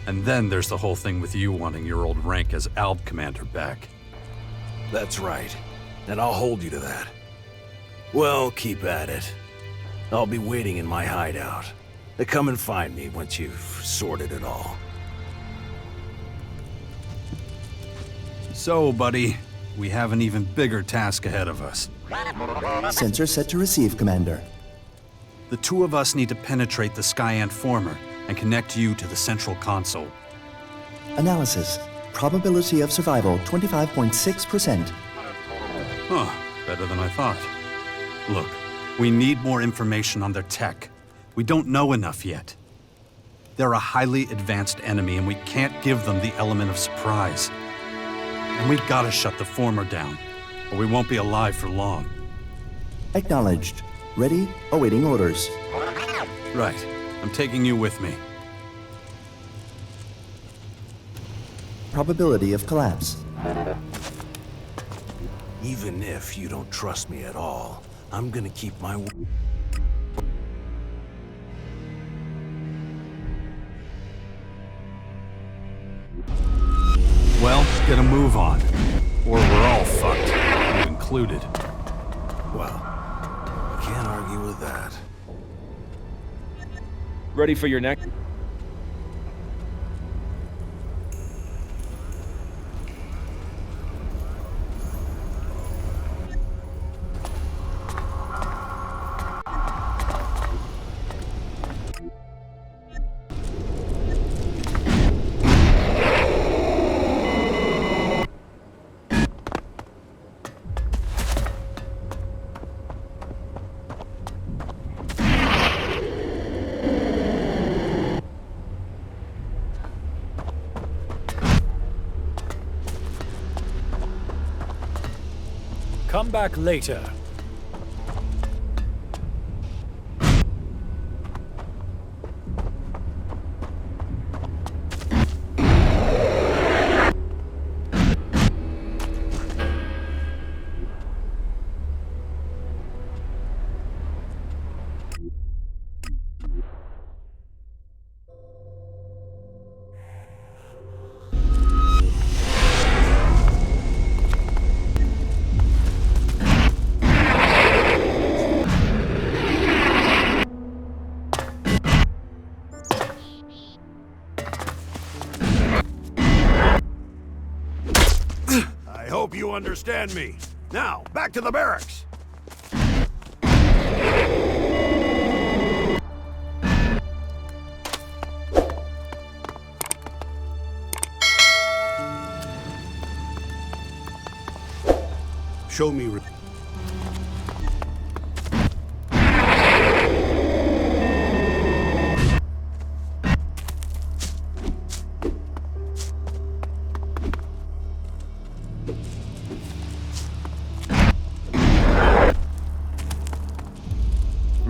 And then there's the whole thing with you wanting your old rank as Alb Commander back. That's right. And I'll hold you to that. Well, keep at it. I'll be waiting in my hideout. Come and find me once you've sorted it all. So, buddy, we have an even bigger task ahead of us. Sensor set to receive, Commander. The two of us need to penetrate the Skyan former and connect you to the central console. Analysis. Probability of survival 25.6%. Huh, better than I thought. Look, we need more information on their tech. We don't know enough yet. They're a highly advanced enemy and we can't give them the element of surprise. And we gotta shut the former down, or we won't be alive for long. Acknowledged. Ready, awaiting orders. Right. I'm taking you with me. Probability of collapse. Even if you don't trust me at all, I'm gonna keep my word. Well, get a move on. Or we're all fucked, you included. Well, can't argue with that. Ready for your next? Come back later. I hope you understand me. Now, back to the barracks. Show me.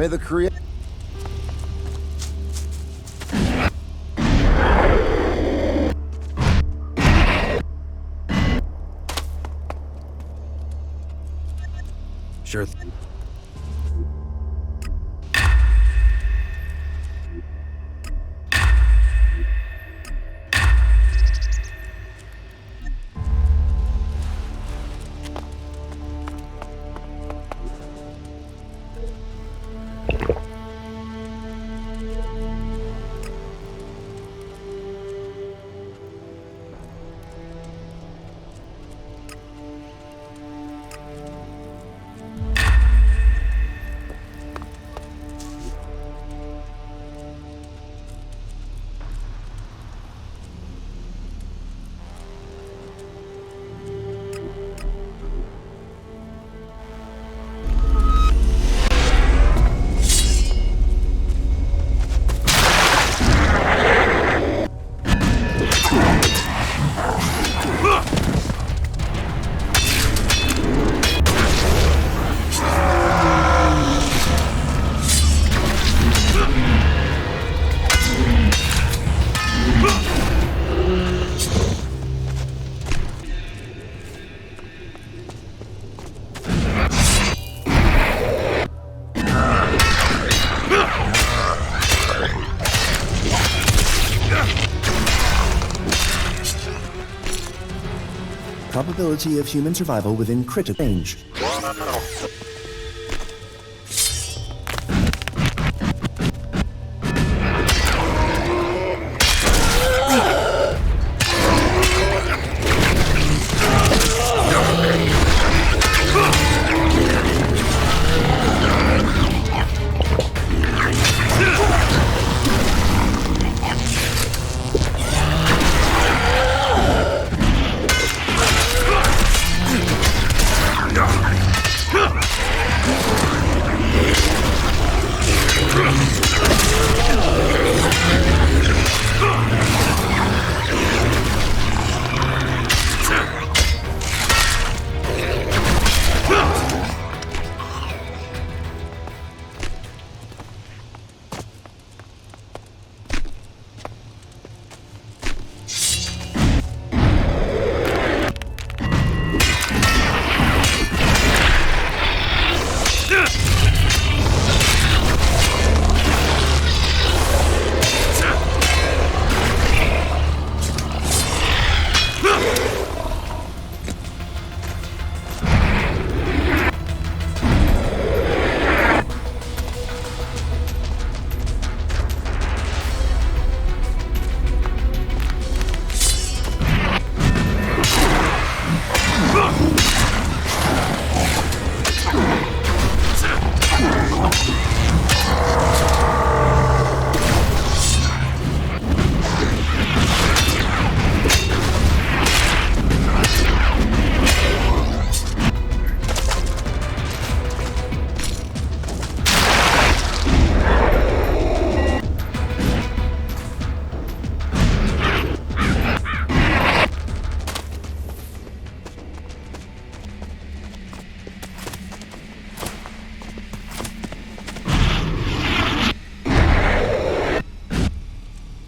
May the creator... Sure. Probability of human survival within critical range.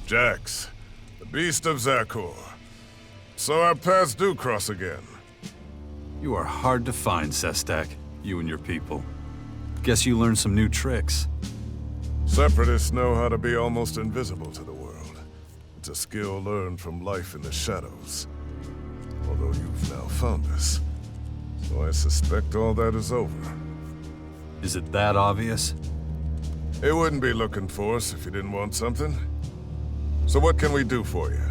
Jax, the beast of Zakor. So our paths do cross again. You are hard to find, Sestak, you and your people. Guess you learned some new tricks. Separatists know how to be almost invisible to the world. It's a skill learned from life in the shadows. Although you've now found us. So I suspect all that is over. Is it that obvious? It wouldn't be looking for us if you didn't want something. So what can we do for you?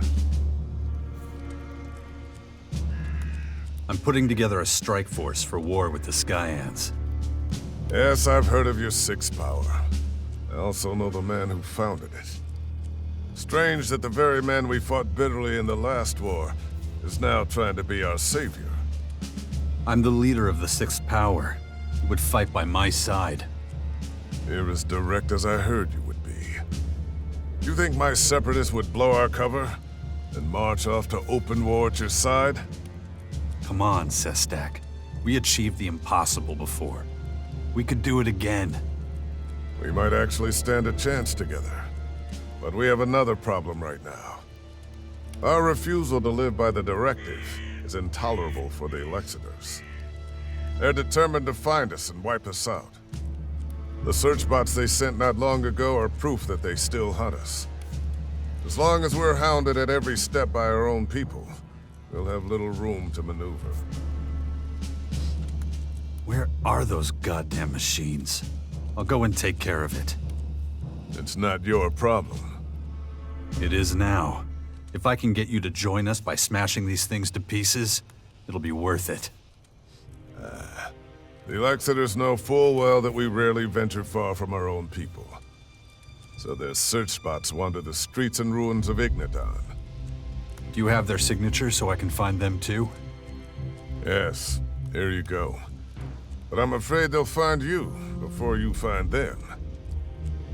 I'm putting together a strike force for war with the Sky Ants. Yes, I've heard of your sixth power. I also know the man who founded it. Strange that the very man we fought bitterly in the last war is now trying to be our savior. I'm the leader of the sixth power. You would fight by my side. You're as direct as I heard you would be. You think my separatists would blow our cover and march off to open war at your side? Come on, Sestak. We achieved the impossible before. We could do it again. We might actually stand a chance together. But we have another problem right now. Our refusal to live by the directive is intolerable for the Elexitors. They're determined to find us and wipe us out. The search bots they sent not long ago are proof that they still hunt us. As long as we're hounded at every step by our own people, we'll have little room to maneuver. Where are those goddamn machines? I'll go and take care of it. It's not your problem. It is now. If I can get you to join us by smashing these things to pieces, it'll be worth it. The Elexitors know full well that we rarely venture far from our own people. So their search spots wander the streets and ruins of Igniton. Do you have their signature so I can find them too? Yes, here you go. But I'm afraid they'll find you before you find them.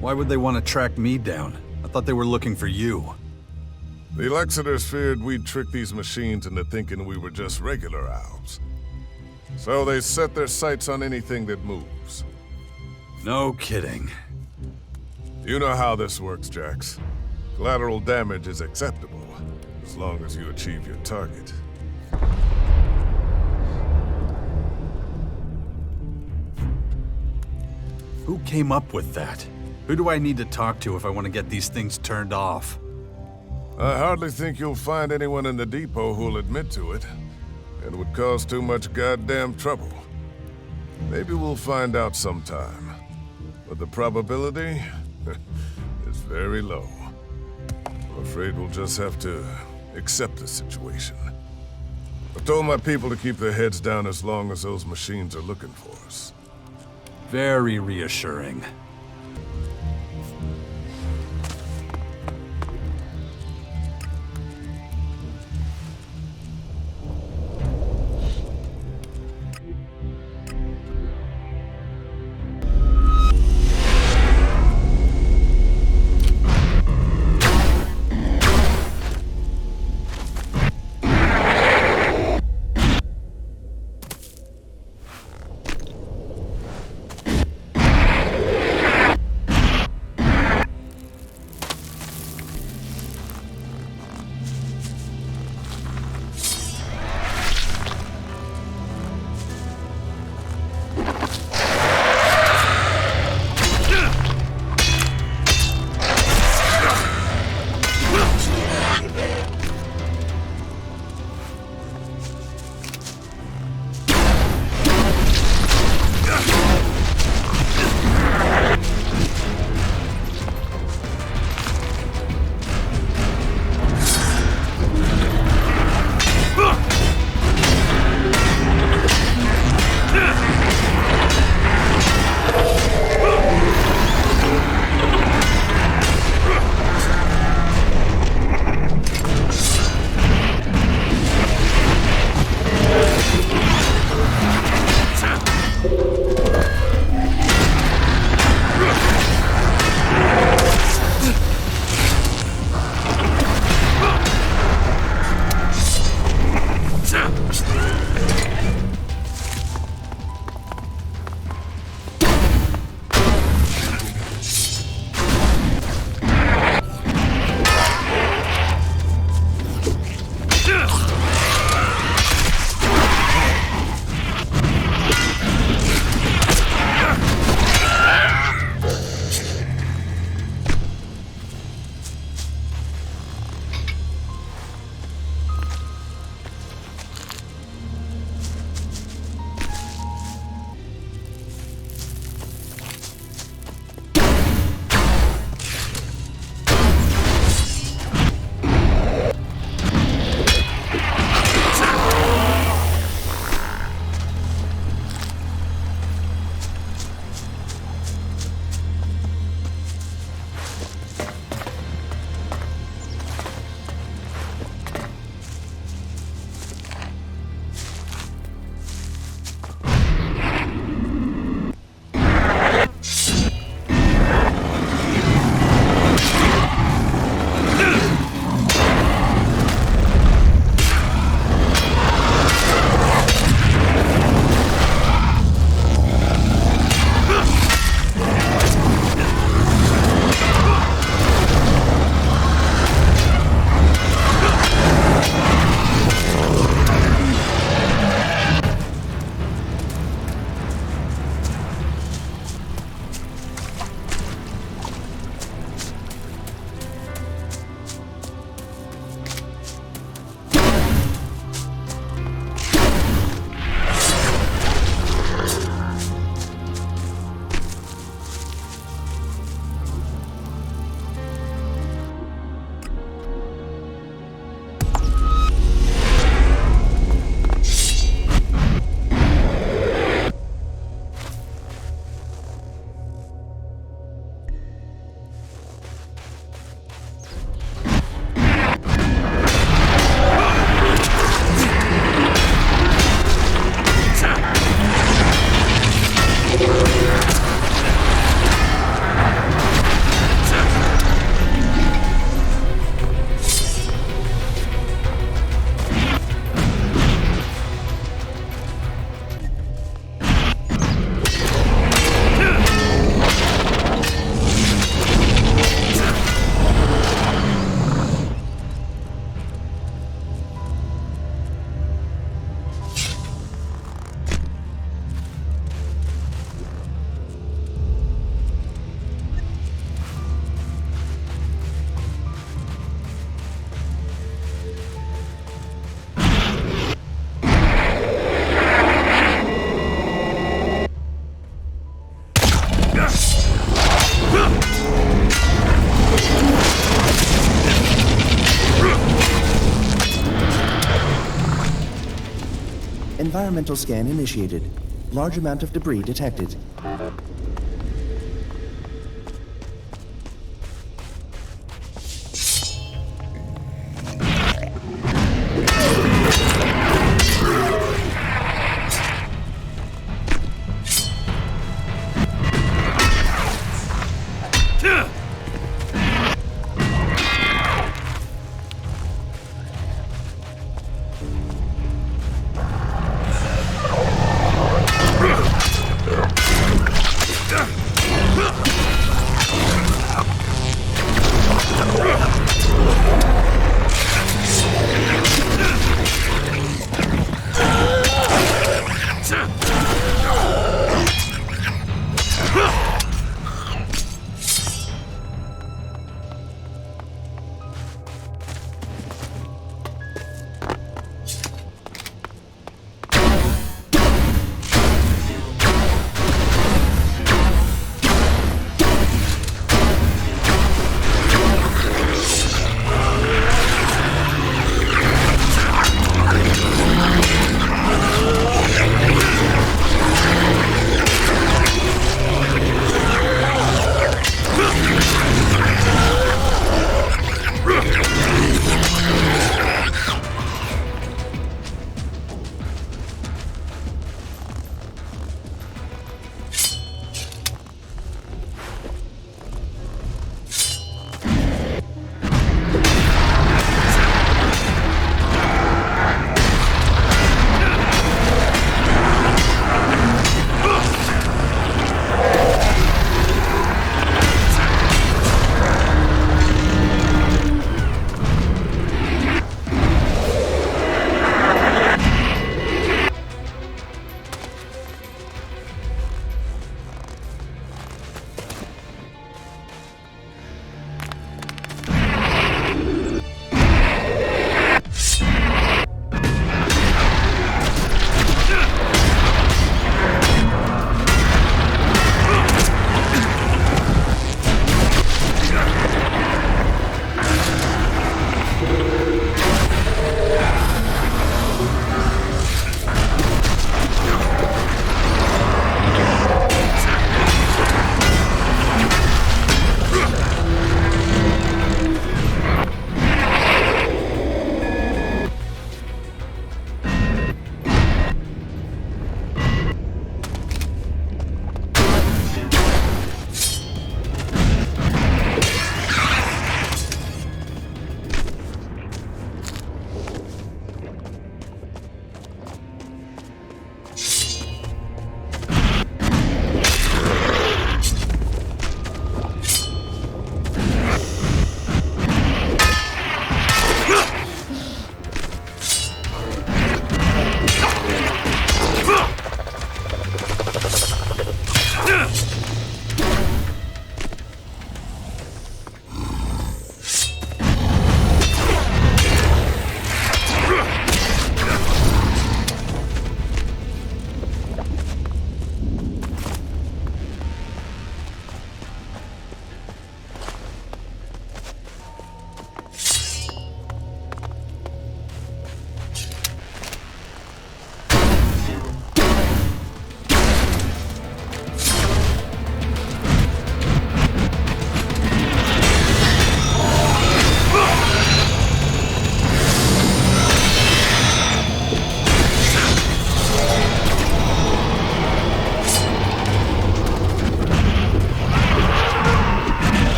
Why would they want to track me down? I thought they were looking for you. The Elexitors feared we'd trick these machines into thinking we were just regular owls. So they set their sights on anything that moves. No kidding. You know how this works, Jax. Collateral damage is acceptable, as long as you achieve your target. Who came up with that? Who do I need to talk to if I want to get these things turned off? I hardly think you'll find anyone in the depot who'll admit to it. It would cause too much goddamn trouble. Maybe we'll find out sometime. But the probability is very low. I'm afraid we'll just have to accept the situation. I've told my people to keep their heads down as long as those machines are looking for us. Very reassuring. Environmental scan initiated. Large amount of debris detected.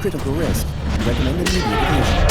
Critical risk. Recommend immediate evasion.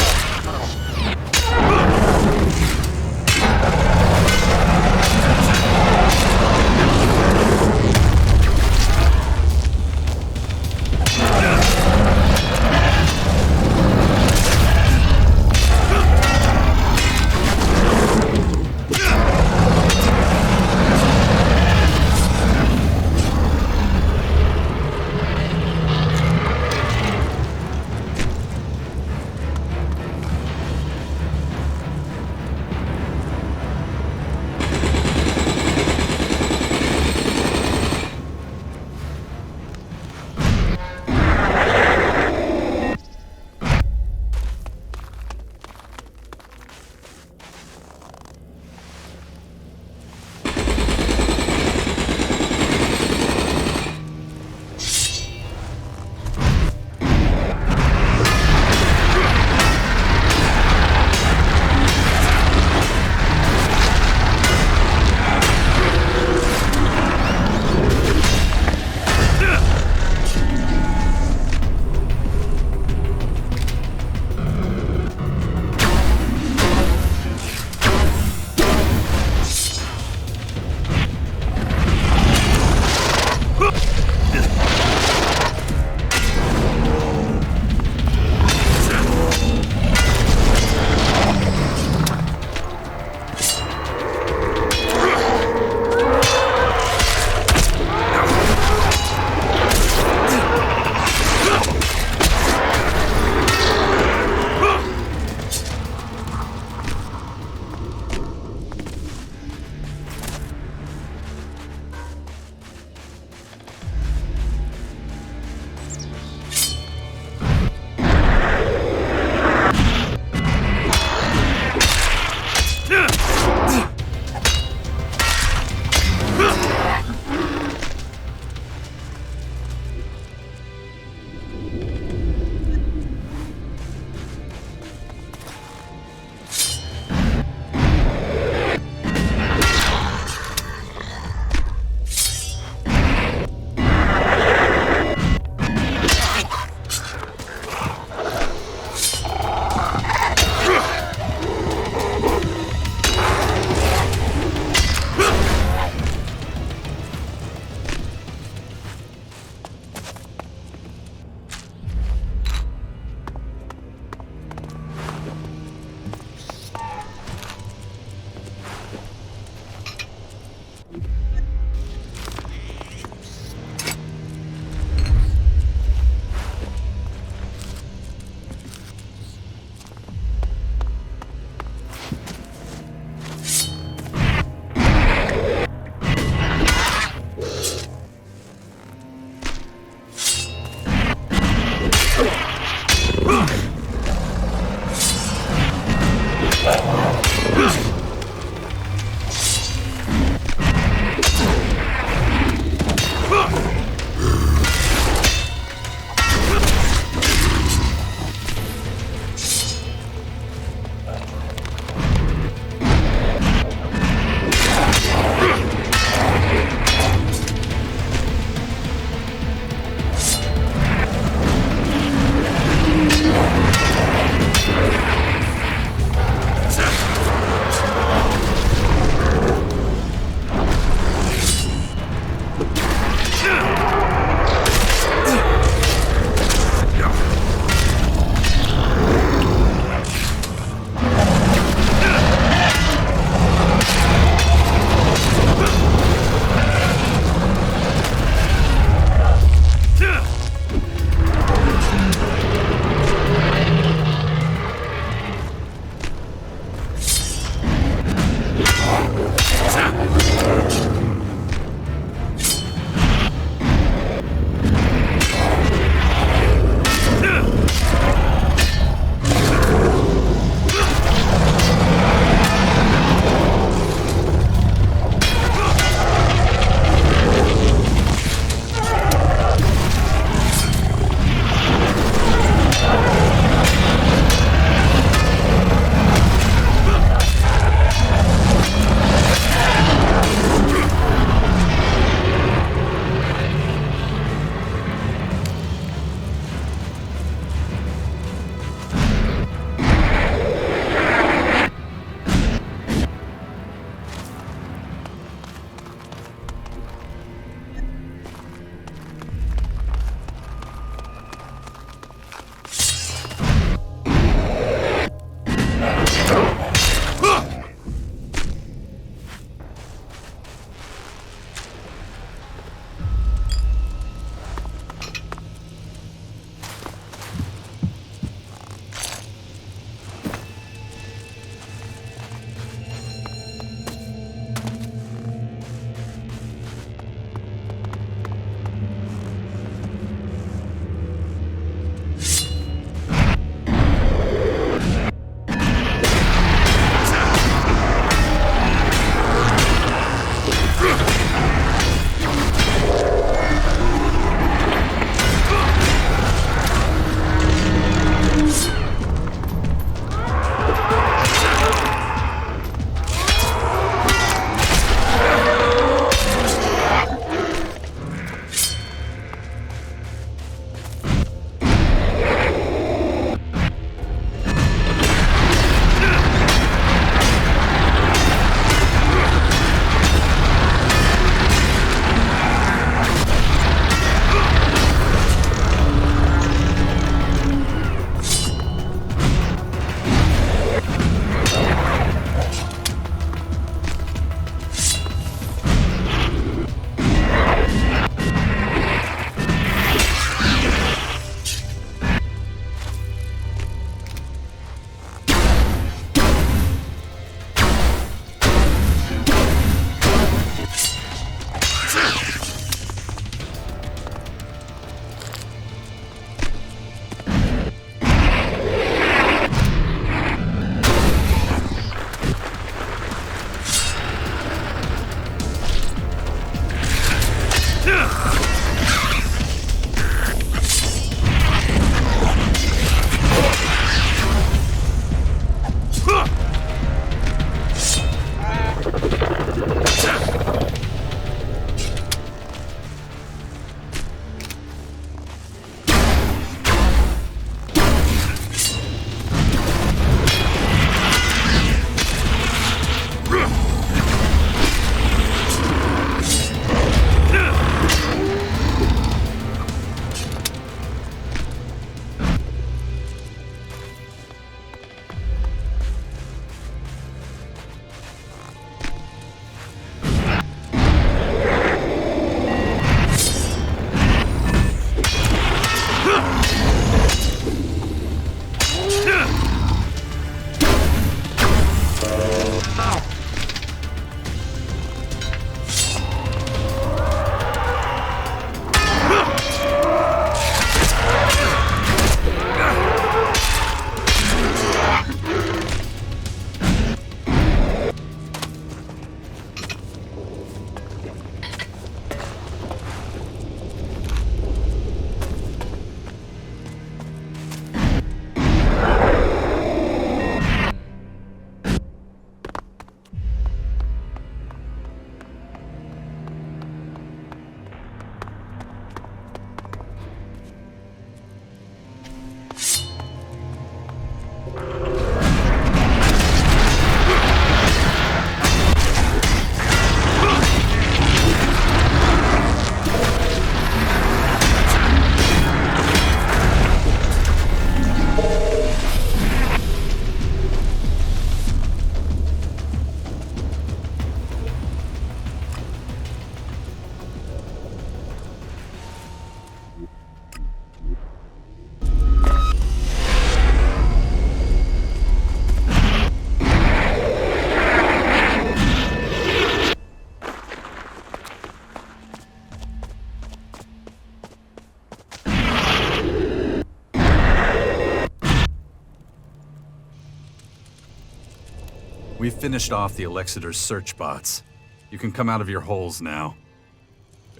We've finished off the Elexiter's search bots. You can come out of your holes now.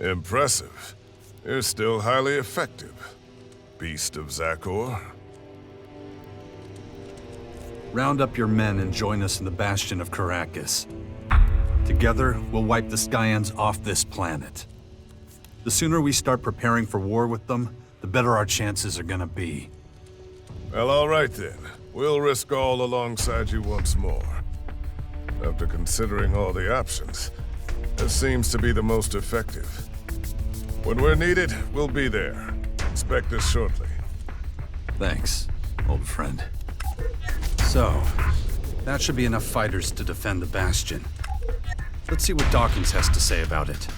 Impressive. You're still highly effective, Beast of Zakor. Round up your men and join us in the Bastion of Caracas. Together, we'll wipe the Skyans off this planet. The sooner we start preparing for war with them, the better our chances are gonna be. Well, all right then. We'll risk all alongside you once more. After considering all the options, this seems to be the most effective. When we're needed, we'll be there. Expect us shortly. Thanks, old friend. So, that should be enough fighters to defend the Bastion. Let's see what Dawkins has to say about it.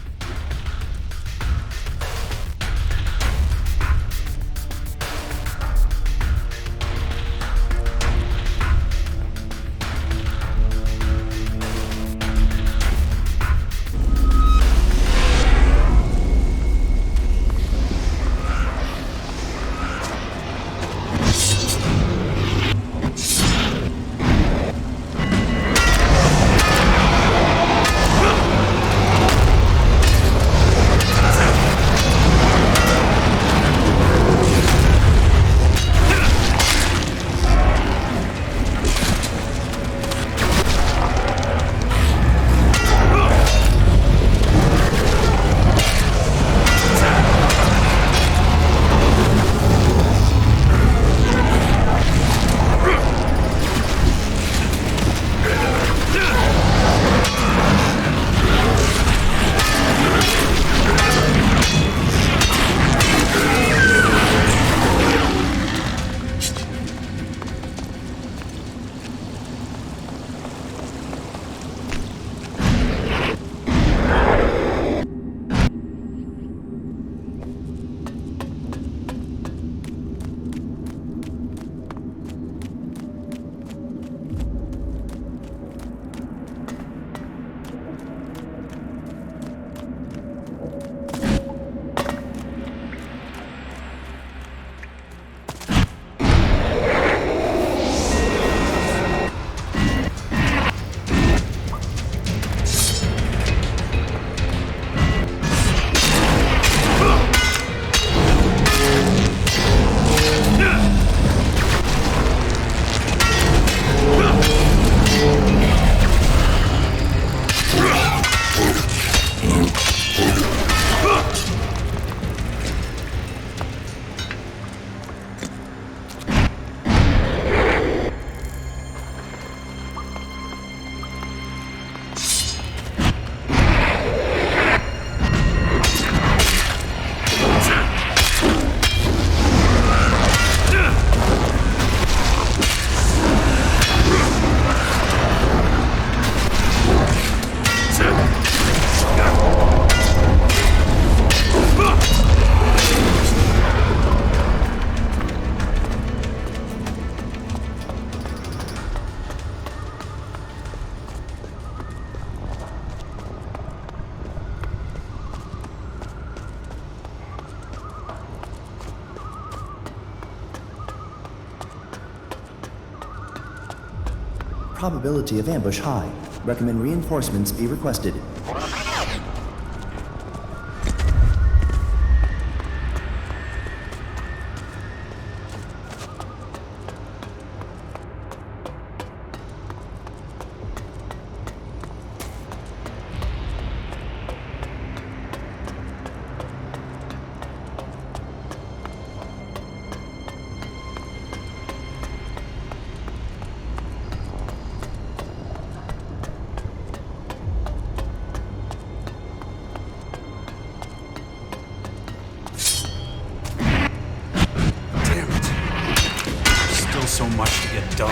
Probability of ambush high. Recommend reinforcements be requested. So much to get done.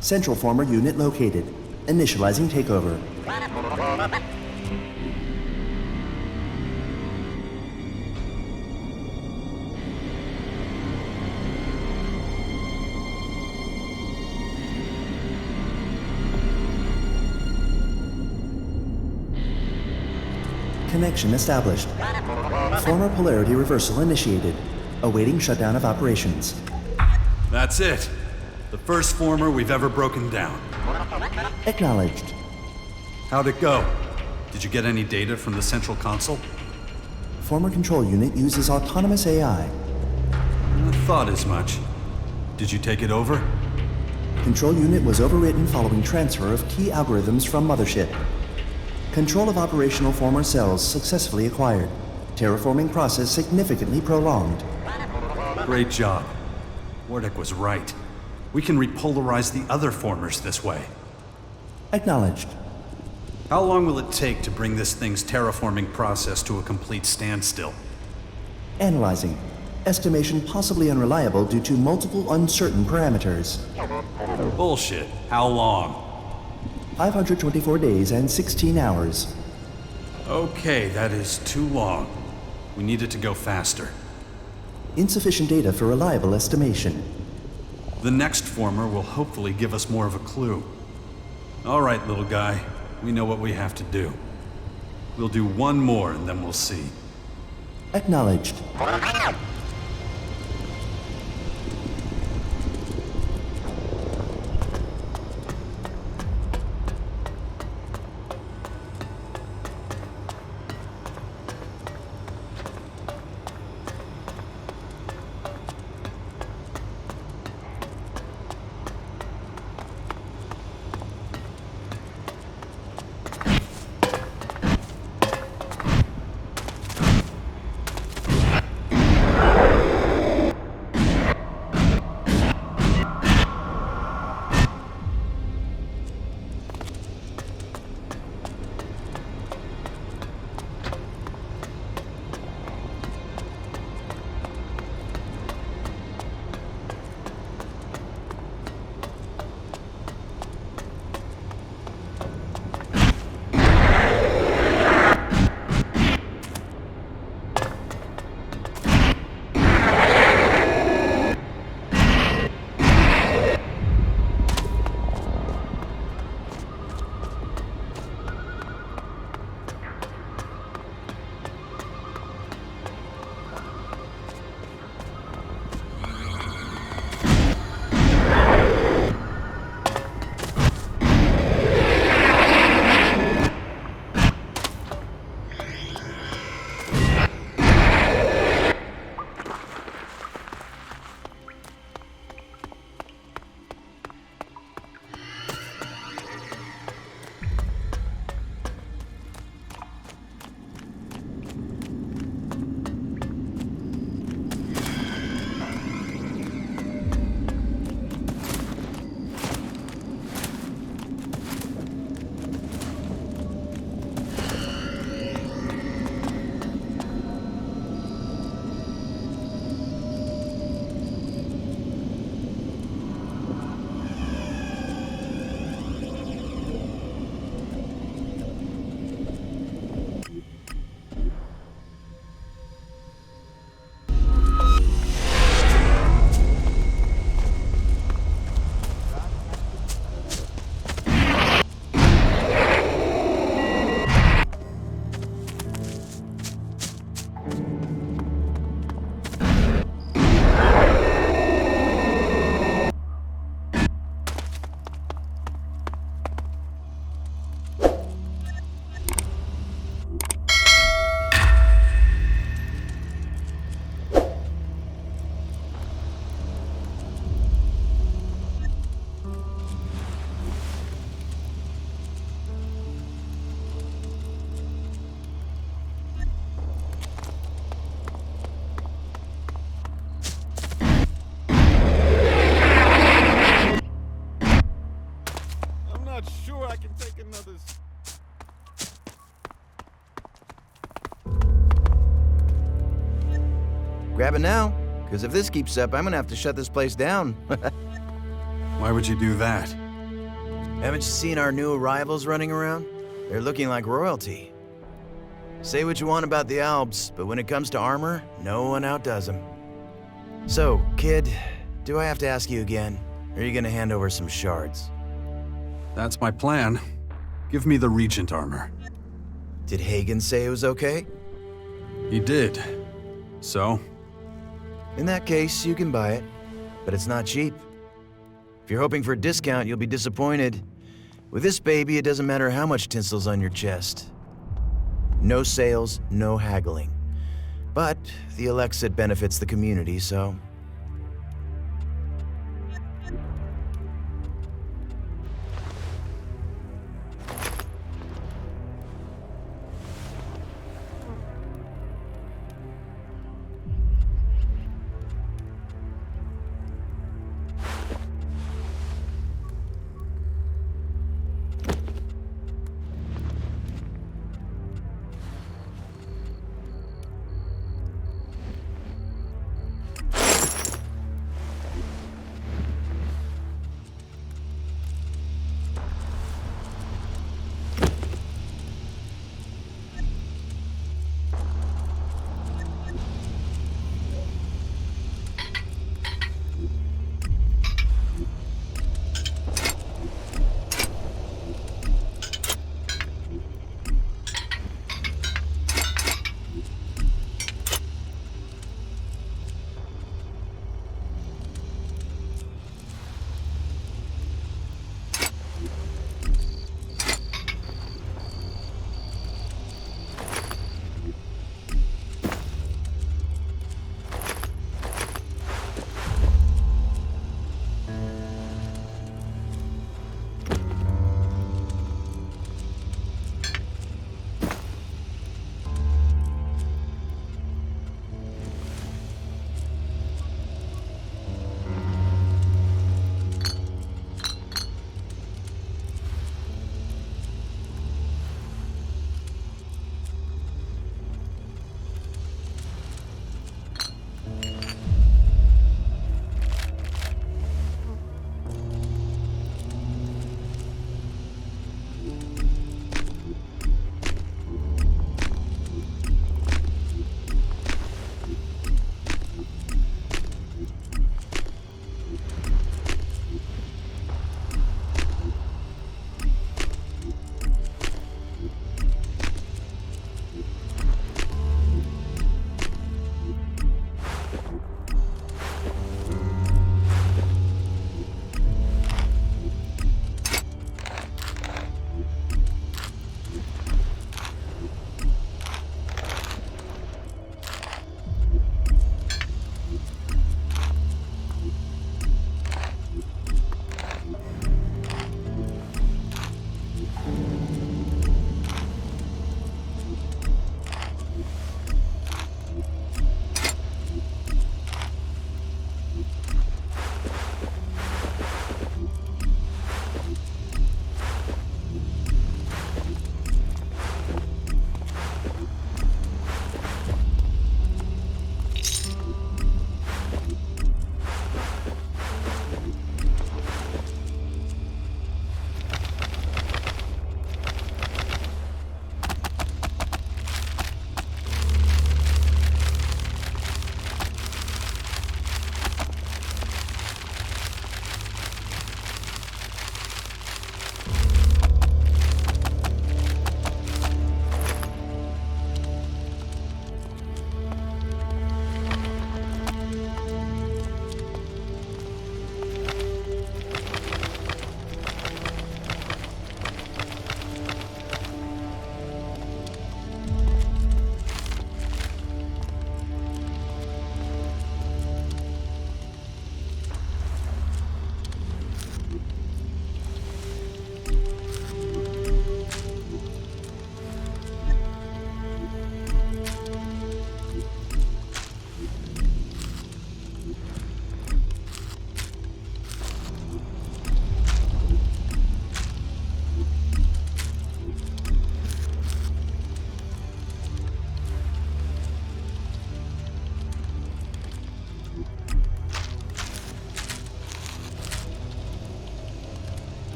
Central Former unit located. Initializing takeover. connection established. Former polarity reversal initiated. Awaiting shutdown of operations. That's it. The first former we've ever broken down. Acknowledged. How'd it go? Did you get any data from the central console? Former control unit uses autonomous AI. I thought as much. Did you take it over? Control unit was overwritten following transfer of key algorithms from Mothership. Control of operational former cells successfully acquired. Terraforming process significantly prolonged. Great job. Wardick was right. We can repolarize the other formers this way. Acknowledged. How long will it take to bring this thing's terraforming process to a complete standstill? Analyzing. Estimation possibly unreliable due to multiple uncertain parameters. Bullshit. How long? 524 days and 16 hours. Okay, that is too long. We need it to go faster. Insufficient data for reliable estimation. The next former will hopefully give us more of a clue. All right, little guy. We know what we have to do. We'll do one more and then we'll see. Acknowledged. Grab it now, because if this keeps up, I'm gonna have to shut this place down. Why would you do that? Haven't you seen our new arrivals running around? They're looking like royalty. Say what you want about the Albs, but when it comes to armor, no one outdoes them. So, kid, do I have to ask you again? Or are you gonna hand over some shards? That's my plan. Give me the Regent armor. Did Hagen say it was okay? He did. So? In that case, you can buy it, but it's not cheap. If you're hoping for a discount, you'll be disappointed. With this baby, it doesn't matter how much tinsel's on your chest. No sales, no haggling. But the ELEX benefits the community, so...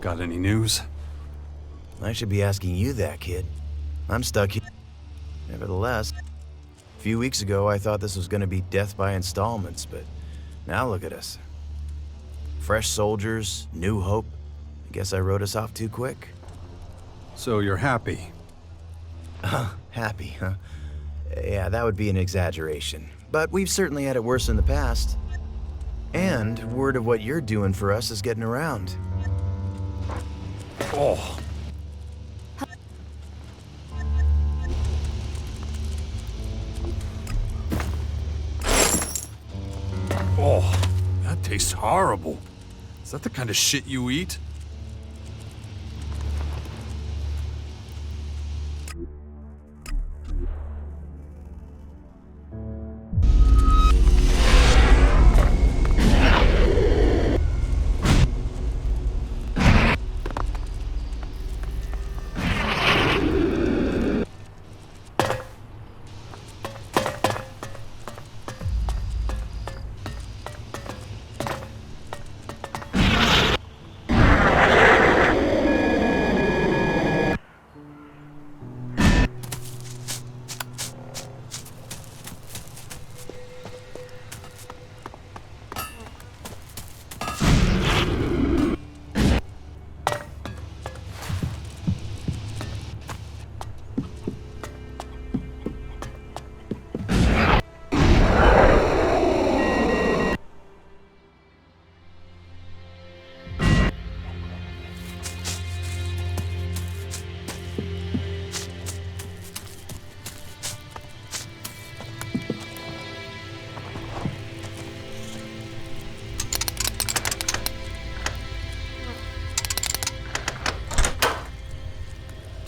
Got any news? I should be asking you that, kid. I'm stuck here. Nevertheless, a few weeks ago I thought this was gonna be death by installments, but now look at us. Fresh soldiers, new hope. I guess I wrote us off too quick. So you're happy? Happy, huh? Yeah, that would be an exaggeration. But we've certainly had it worse in the past. And word of what you're doing for us is getting around. Oh. Oh, that tastes horrible. Is that the kind of shit you eat?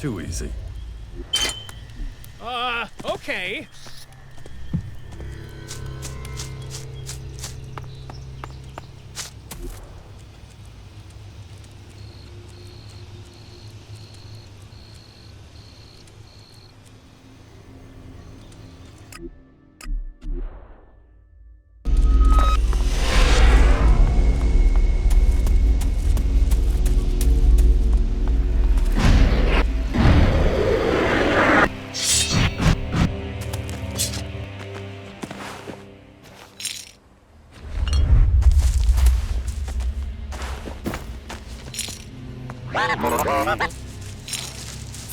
Too easy. Okay.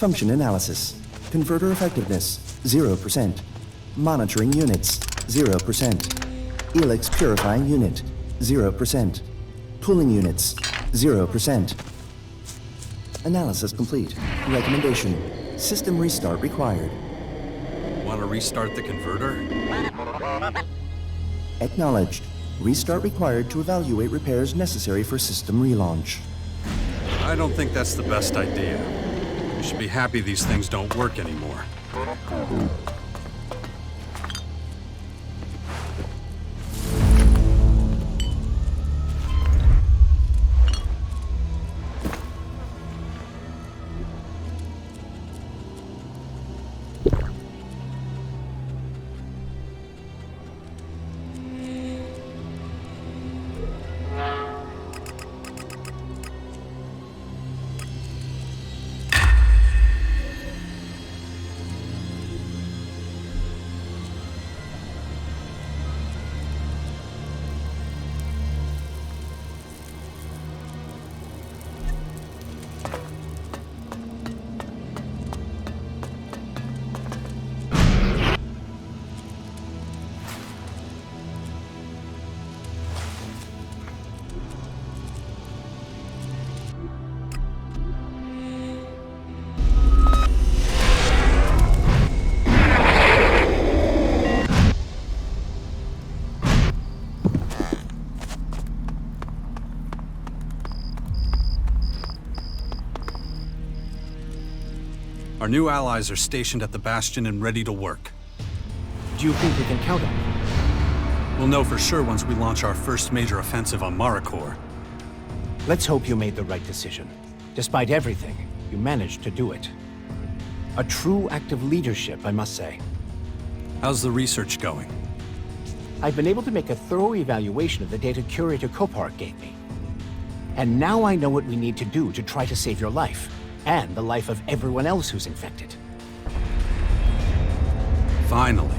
Function analysis. Converter effectiveness, 0%. Monitoring units, 0%. ELEX purifying unit, 0%. Pulling units, 0%. Analysis complete. Recommendation. System restart required. Want to restart the converter? Acknowledged. Restart required to evaluate repairs necessary for system relaunch. I don't think that's the best idea. You should be happy these things don't work anymore. Our new allies are stationed at the Bastion and ready to work. Do you think we can count on them? We'll know for sure once we launch our first major offensive on Marikor. Let's hope you made the right decision. Despite everything, you managed to do it. A true act of leadership, I must say. How's the research going? I've been able to make a thorough evaluation of the data Curator Kopar gave me. And now I know what we need to do to try to save your life, and the life of everyone else who's infected. Finally.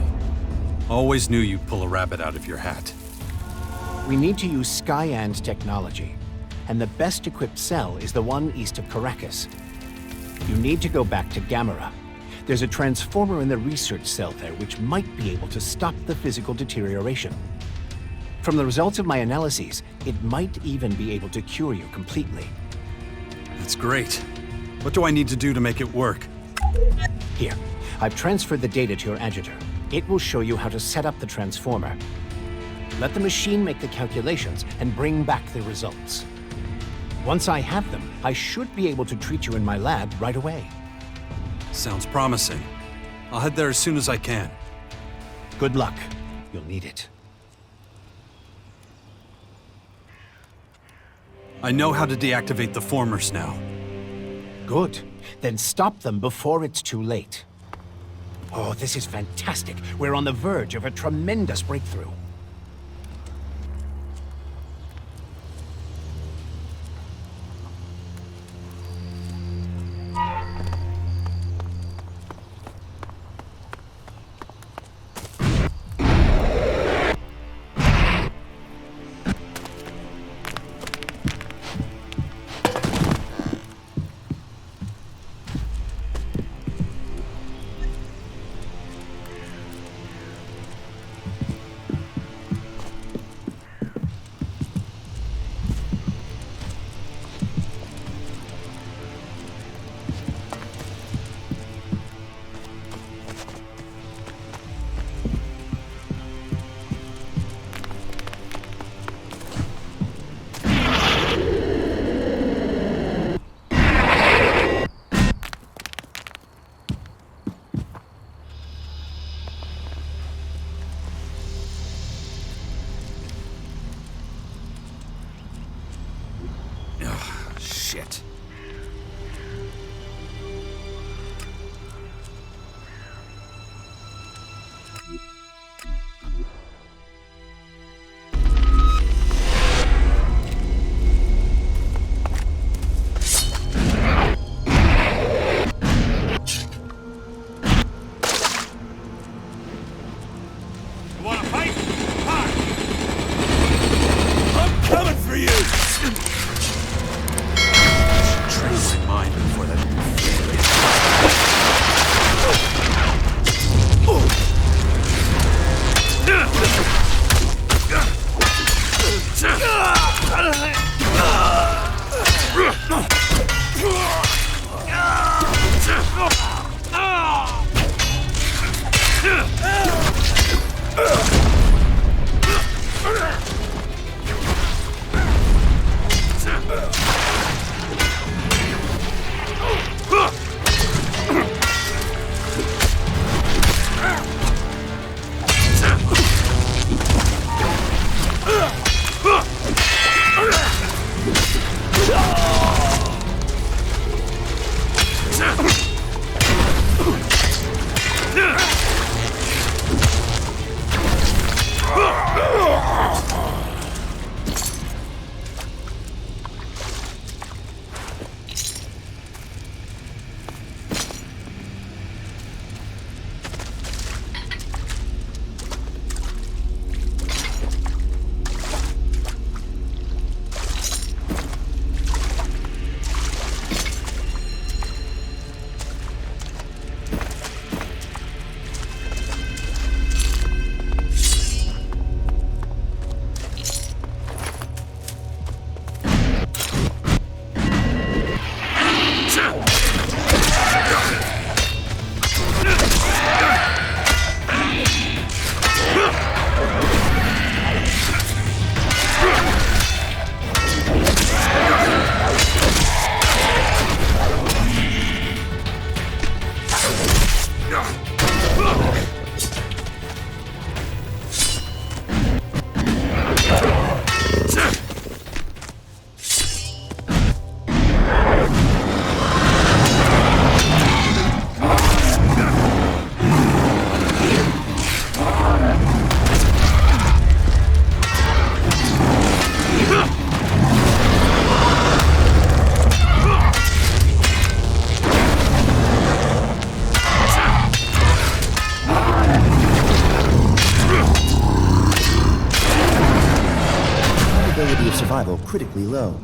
Always knew you'd pull a rabbit out of your hat. We need to use Skyand technology, and the best equipped cell is the one east of Caracas. You need to go back to Gamera. There's a transformer in the research cell there which might be able to stop the physical deterioration. From the results of my analyses, it might even be able to cure you completely. That's great. What do I need to do to make it work? Here, I've transferred the data to your adjutor. It will show you how to set up the transformer. Let the machine make the calculations and bring back the results. Once I have them, I should be able to treat you in my lab right away. Sounds promising. I'll head there as soon as I can. Good luck. You'll need it. I know how to deactivate the formers now. Good. Then stop them before it's too late. Oh, this is fantastic. We're on the verge of a tremendous breakthrough. Shit. Wanna fight? I'm coming for you! probability of survival critically low.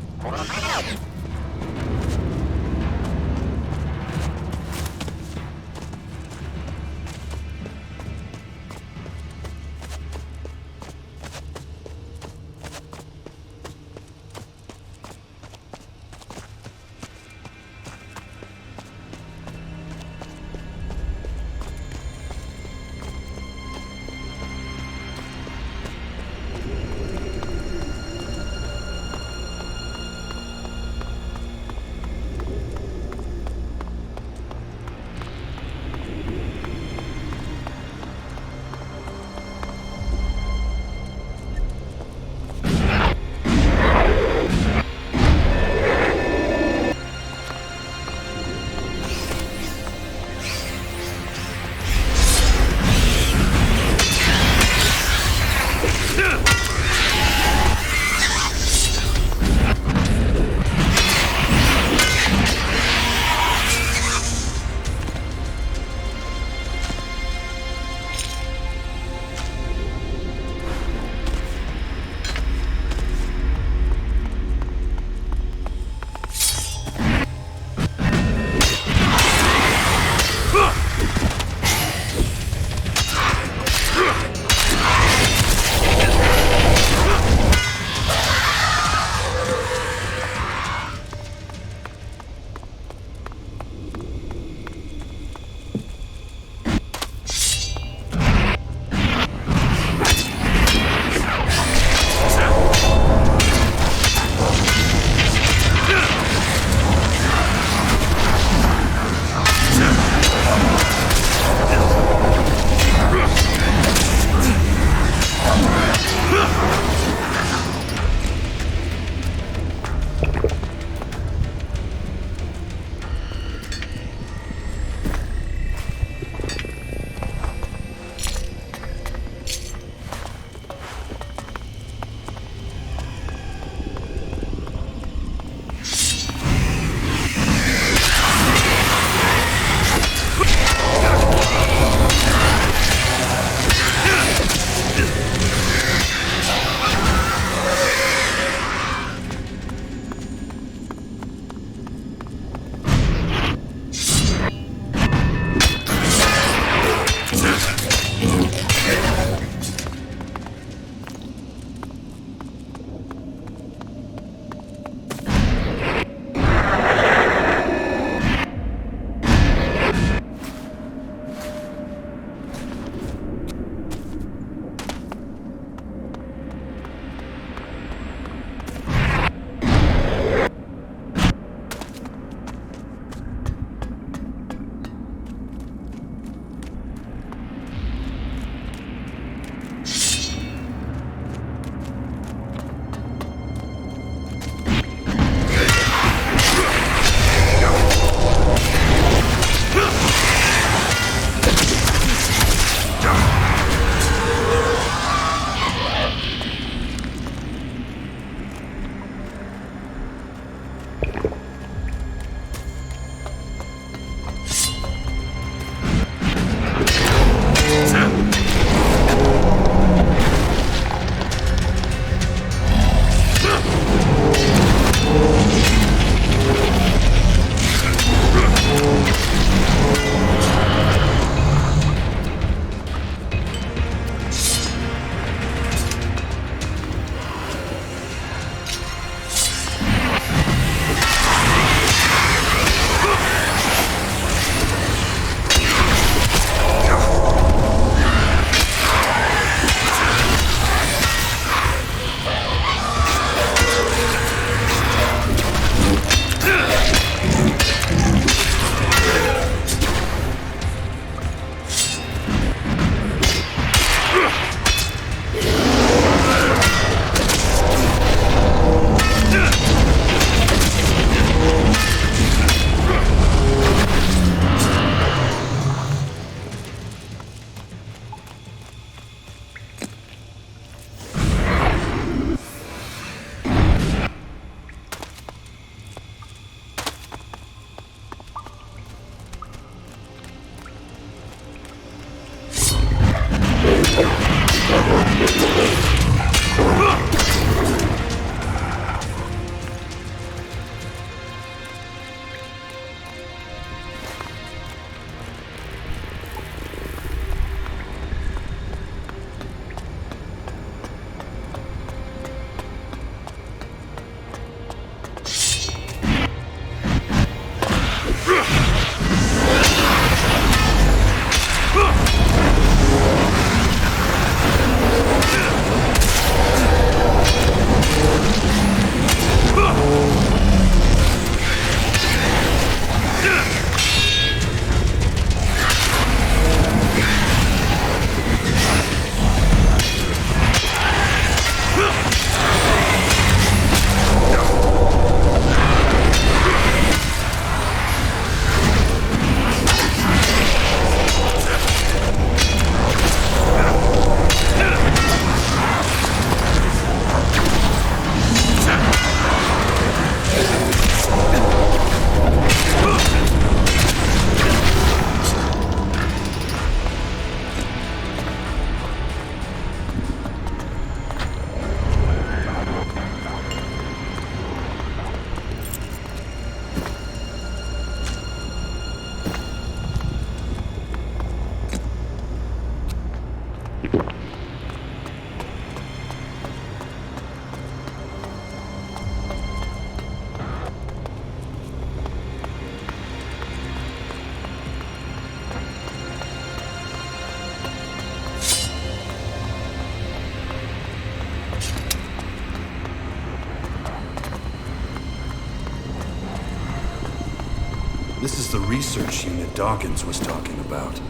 This is the research unit Dawkins was talking about.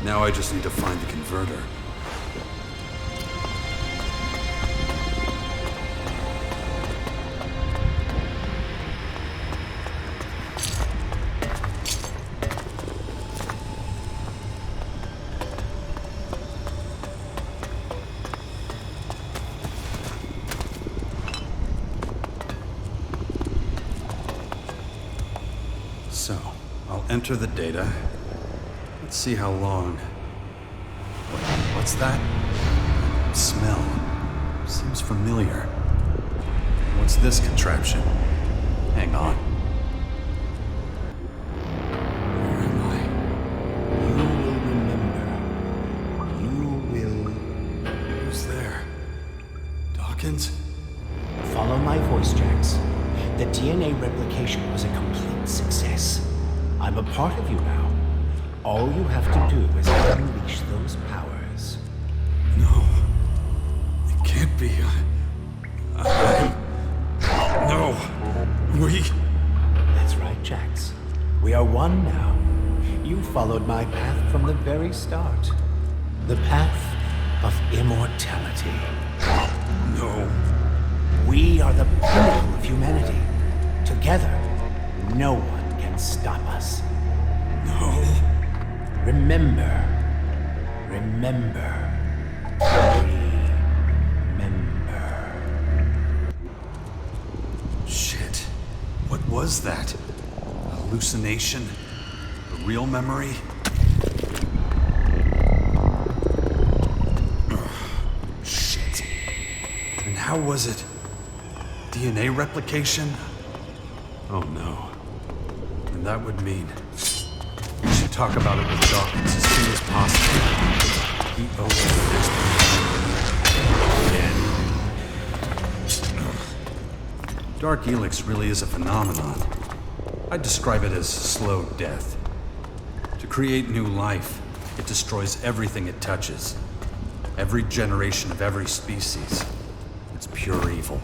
Now I just need to find the converter. So, I'll enter the data. Let's see how long. What's that? Smell. Seems familiar. What's this contraption? Hang on. Where am I? You will Who's there? Dawkins? follow my voice, Jax. The DNA replication was a complete success. I'm a part of you now. All you have to do is unleash those powers. No. It can't be. No. We... That's right, Jax. We are one now. You followed my path from the very start. The path of immortality. No. We are the pinnacle of humanity. Together, no one can stop us. No. Remember. Remember. Remember. Shit. What was that? A hallucination? A real memory? Ugh, shit. And how was it? DNA replication? Oh no. And that would mean... We should talk about it with Dawkins as soon as possible. He owes me this. Dark Helix really is a phenomenon. I'd describe it as slow death. To create new life, it destroys everything it touches. Every generation of every species. It's pure evil.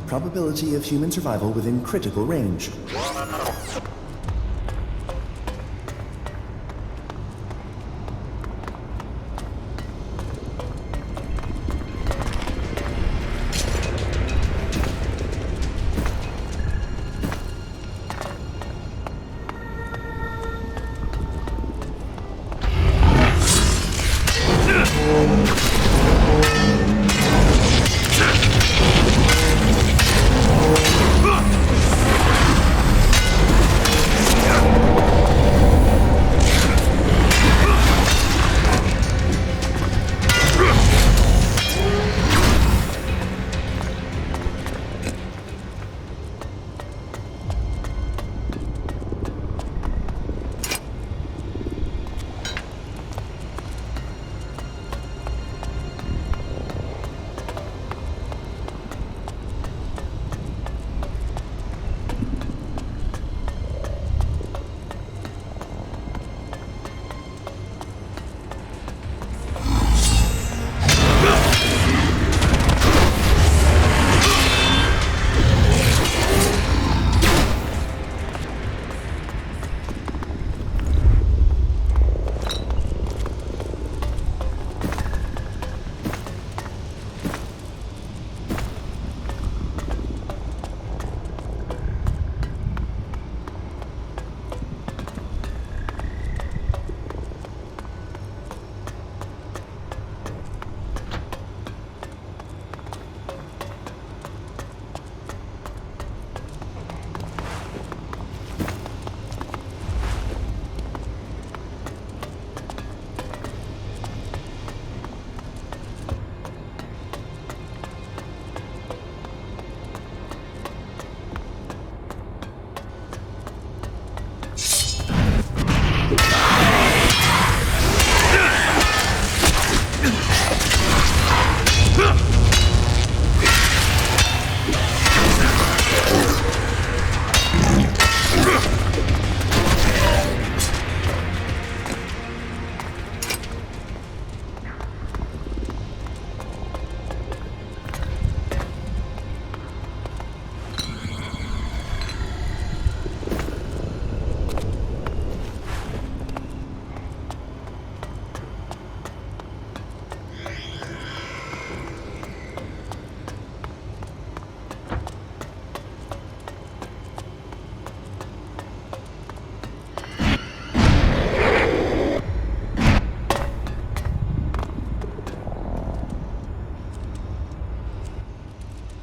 Probability of human survival within critical range.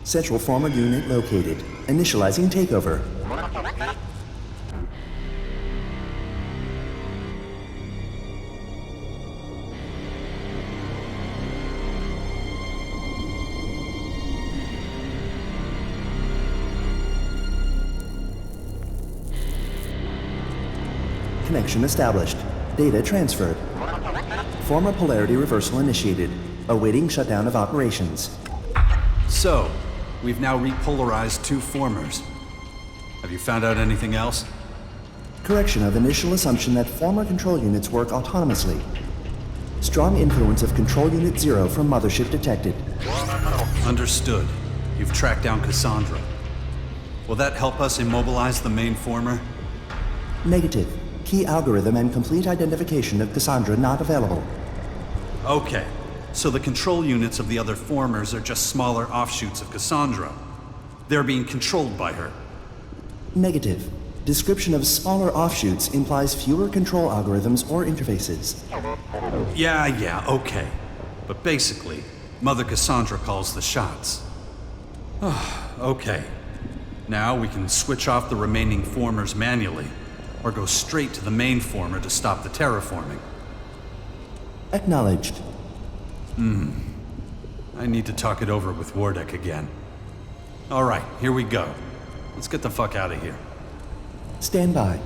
Central former unit located. Initializing takeover. Connection established. Data transferred. Former polarity reversal initiated. Awaiting shutdown of operations. So, we've now repolarized 2 formers. Have you found out anything else? Correction of initial assumption that former control units work autonomously. Strong influence of Control Unit 0 from Mothership detected. Understood. You've tracked down Cassandra. Will that help us immobilize the main former? Negative. Key algorithm and complete identification of Cassandra not available. Okay. So the control units of the other formers are just smaller offshoots of Cassandra. They're being controlled by her. Negative. Description of smaller offshoots implies fewer control algorithms or interfaces. Yeah, okay. But basically, Mother Cassandra calls the shots. Okay. Now we can switch off the remaining formers manually, or go straight to the main former to stop the terraforming. Acknowledged. I need to talk it over with Wardek again. All right, here we go. Let's get the fuck out of here. Stand by.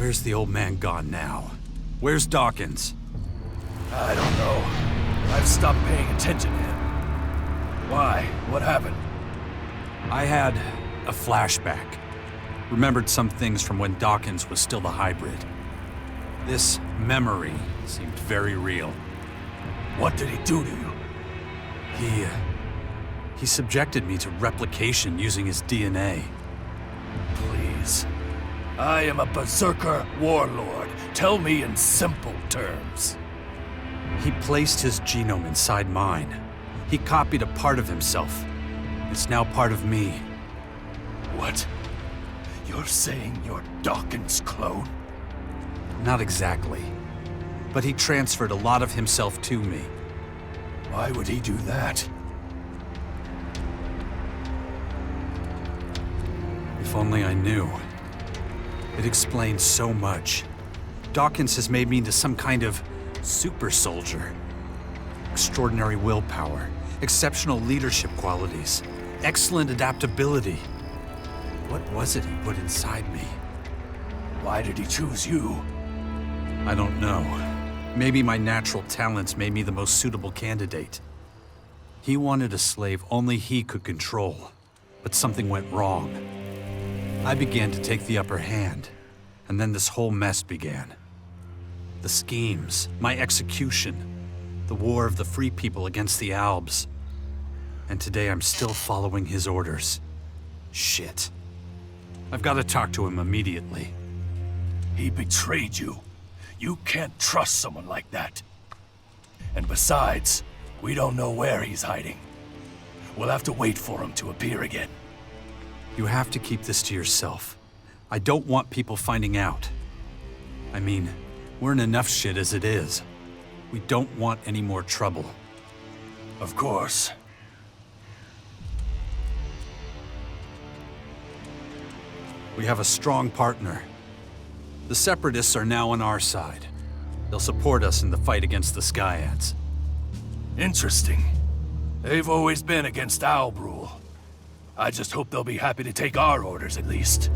Where's the old man gone now? Where's Dawkins? I don't know. I've stopped paying attention to him. Why? What happened? I had a flashback. Remembered some things from when Dawkins was still the hybrid. This memory seemed very real. What did he do to you? He subjected me to replication using his DNA. Please. I am a berserker warlord. Tell me in simple terms. He placed his genome inside mine. He copied a part of himself. It's now part of me. What? You're saying you're Dawkins' clone? Not exactly. But he transferred a lot of himself to me. Why would he do that? If only I knew. It explains so much. Dawkins has made me into some kind of super soldier. Extraordinary willpower, exceptional leadership qualities, excellent adaptability. What was it he put inside me? Why did he choose you? I don't know. Maybe my natural talents made me the most suitable candidate. He wanted a slave only he could control, but something went wrong. I began to take the upper hand, and then this whole mess began. The schemes, my execution, the war of the free people against the Albs. And today I'm still following his orders. Shit. I've got to talk to him immediately. He betrayed you. You can't trust someone like that. And besides, we don't know where he's hiding. We'll have to wait for him to appear again. You have to keep this to yourself. I don't want people finding out. I mean, we're in enough shit as it is. We don't want any more trouble. Of course. We have a strong partner. The Separatists are now on our side. They'll support us in the fight against the Skyads. Interesting. They've always been against Alb rule. I just hope they'll be happy to take our orders at least.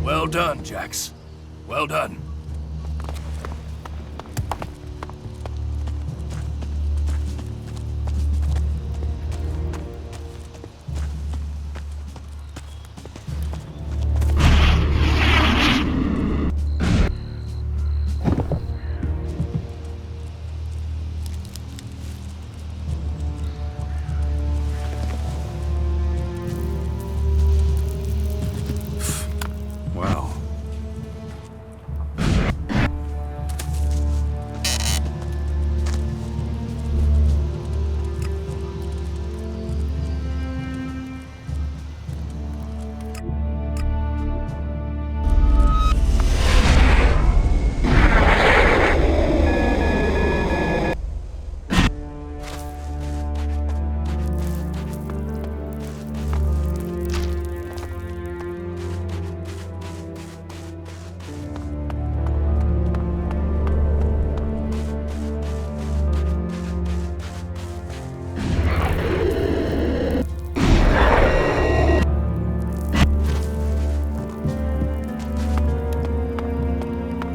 Well done, Jax. Well done. Wow.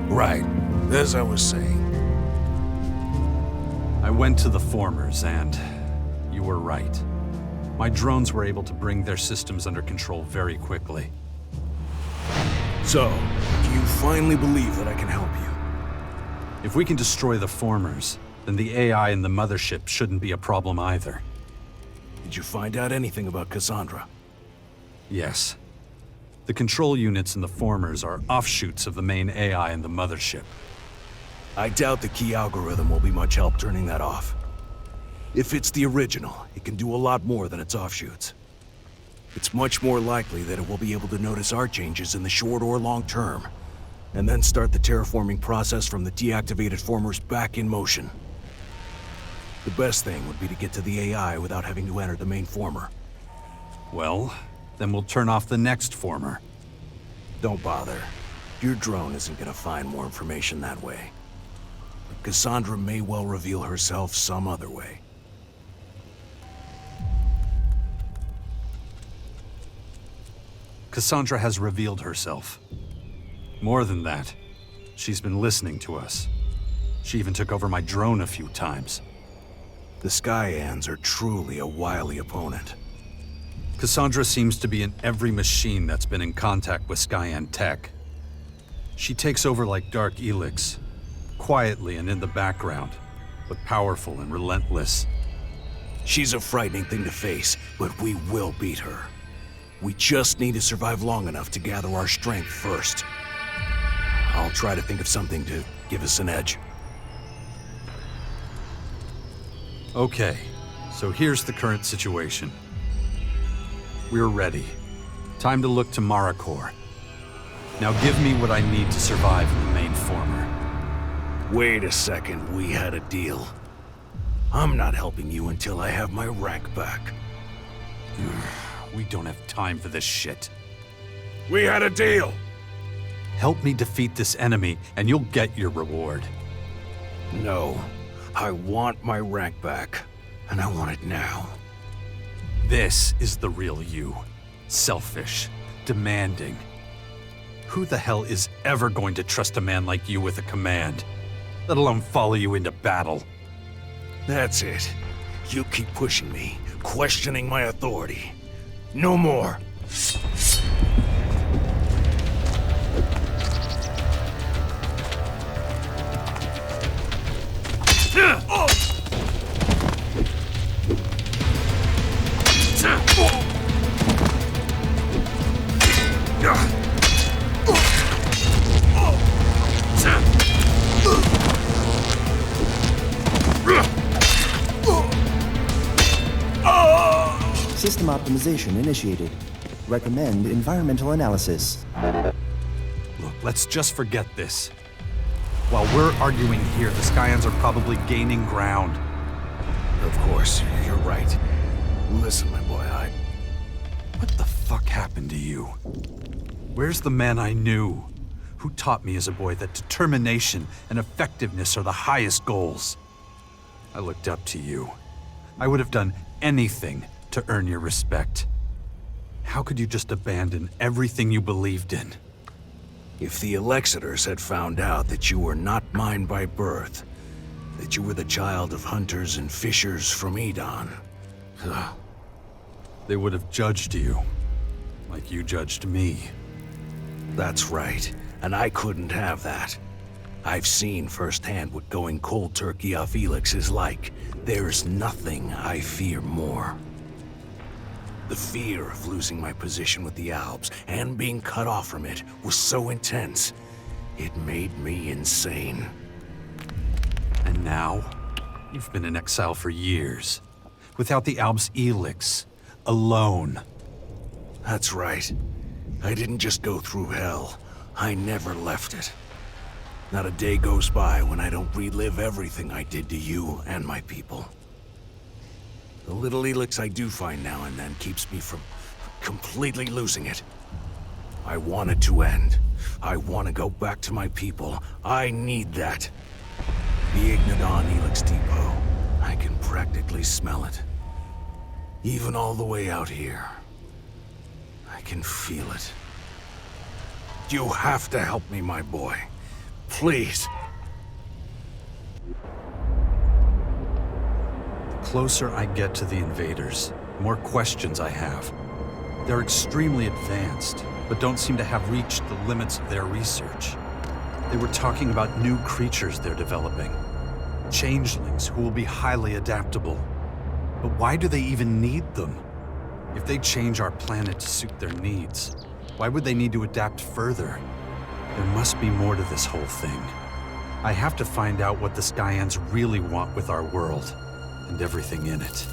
Right. As I was saying. I went to the formers and you were right. My drones were able to bring their systems under control very quickly. So, do you finally believe that I can help you? If we can destroy the formers, then the AI in the mothership shouldn't be a problem either. Did you find out anything about Cassandra? Yes. The control units in the formers are offshoots of the main AI in the mothership. I doubt the key algorithm will be much help turning that off. If it's the original, it can do a lot more than its offshoots. It's much more likely that it will be able to notice our changes in the short or long term, and then start the terraforming process from the deactivated formers back in motion. The best thing would be to get to the AI without having to enter the main former. Well, then we'll turn off the next former. Don't bother. Your drone isn't gonna find more information that way. But Cassandra may well reveal herself some other way. Cassandra has revealed herself. More than that, she's been listening to us. She even took over my drone a few times. The Skyans are truly a wily opponent. Cassandra seems to be in every machine that's been in contact with Skyan tech. She takes over like Dark ELEX, quietly and in the background, but powerful and relentless. She's a frightening thing to face, but we will beat her. We just need to survive long enough to gather our strength first. I'll try to think of something to give us an edge. Okay, so here's the current situation. We're ready. Time to look to Maracor. Now give me what I need to survive in the main former. Wait a second, we had a deal. I'm not helping you until I have my rank back. We don't have time for this shit. We had a deal! Help me defeat this enemy, and you'll get your reward. No. I want my rank back, and I want it now. This is the real you. Selfish, demanding. Who the hell is ever going to trust a man like you with a command? Let alone follow you into battle? That's it. You keep pushing me, questioning my authority. No more. System optimization initiated. Recommend environmental analysis. Look, let's just forget this. While we're arguing here, the Skyans are probably gaining ground. Of course, you're right. Listen, my boy, What the fuck happened to you? Where's the man I knew? Who taught me as a boy that determination and effectiveness are the highest goals? I looked up to you. I would have done anything to earn your respect. How could you just abandon everything you believed in? If the Elexitors had found out that you were not mine by birth, that you were the child of hunters and fishers from Edon, they would have judged you, like you judged me. That's right, and I couldn't have that. I've seen firsthand what going cold turkey off ELEX is like. There's nothing I fear more. The fear of losing my position with the Alps and being cut off from it was so intense, it made me insane. And now, you've been in exile for years, without the Alps ELEX, alone. That's right. I didn't just go through hell. I never left it. Not a day goes by when I don't relive everything I did to you and my people. The little ELEX I do find now and then keeps me from completely losing it. I want it to end. I want to go back to my people. I need that. The Ignadon ELEX depot. I can practically smell it. Even all the way out here. I can feel it. You have to help me, my boy. Please. The closer I get to the invaders, the more questions I have. They're extremely advanced, but don't seem to have reached the limits of their research. They were talking about new creatures they're developing. Changelings who will be highly adaptable. But why do they even need them? If they change our planet to suit their needs, why would they need to adapt further? There must be more to this whole thing. I have to find out what the Skyans really want with our world, and everything in it.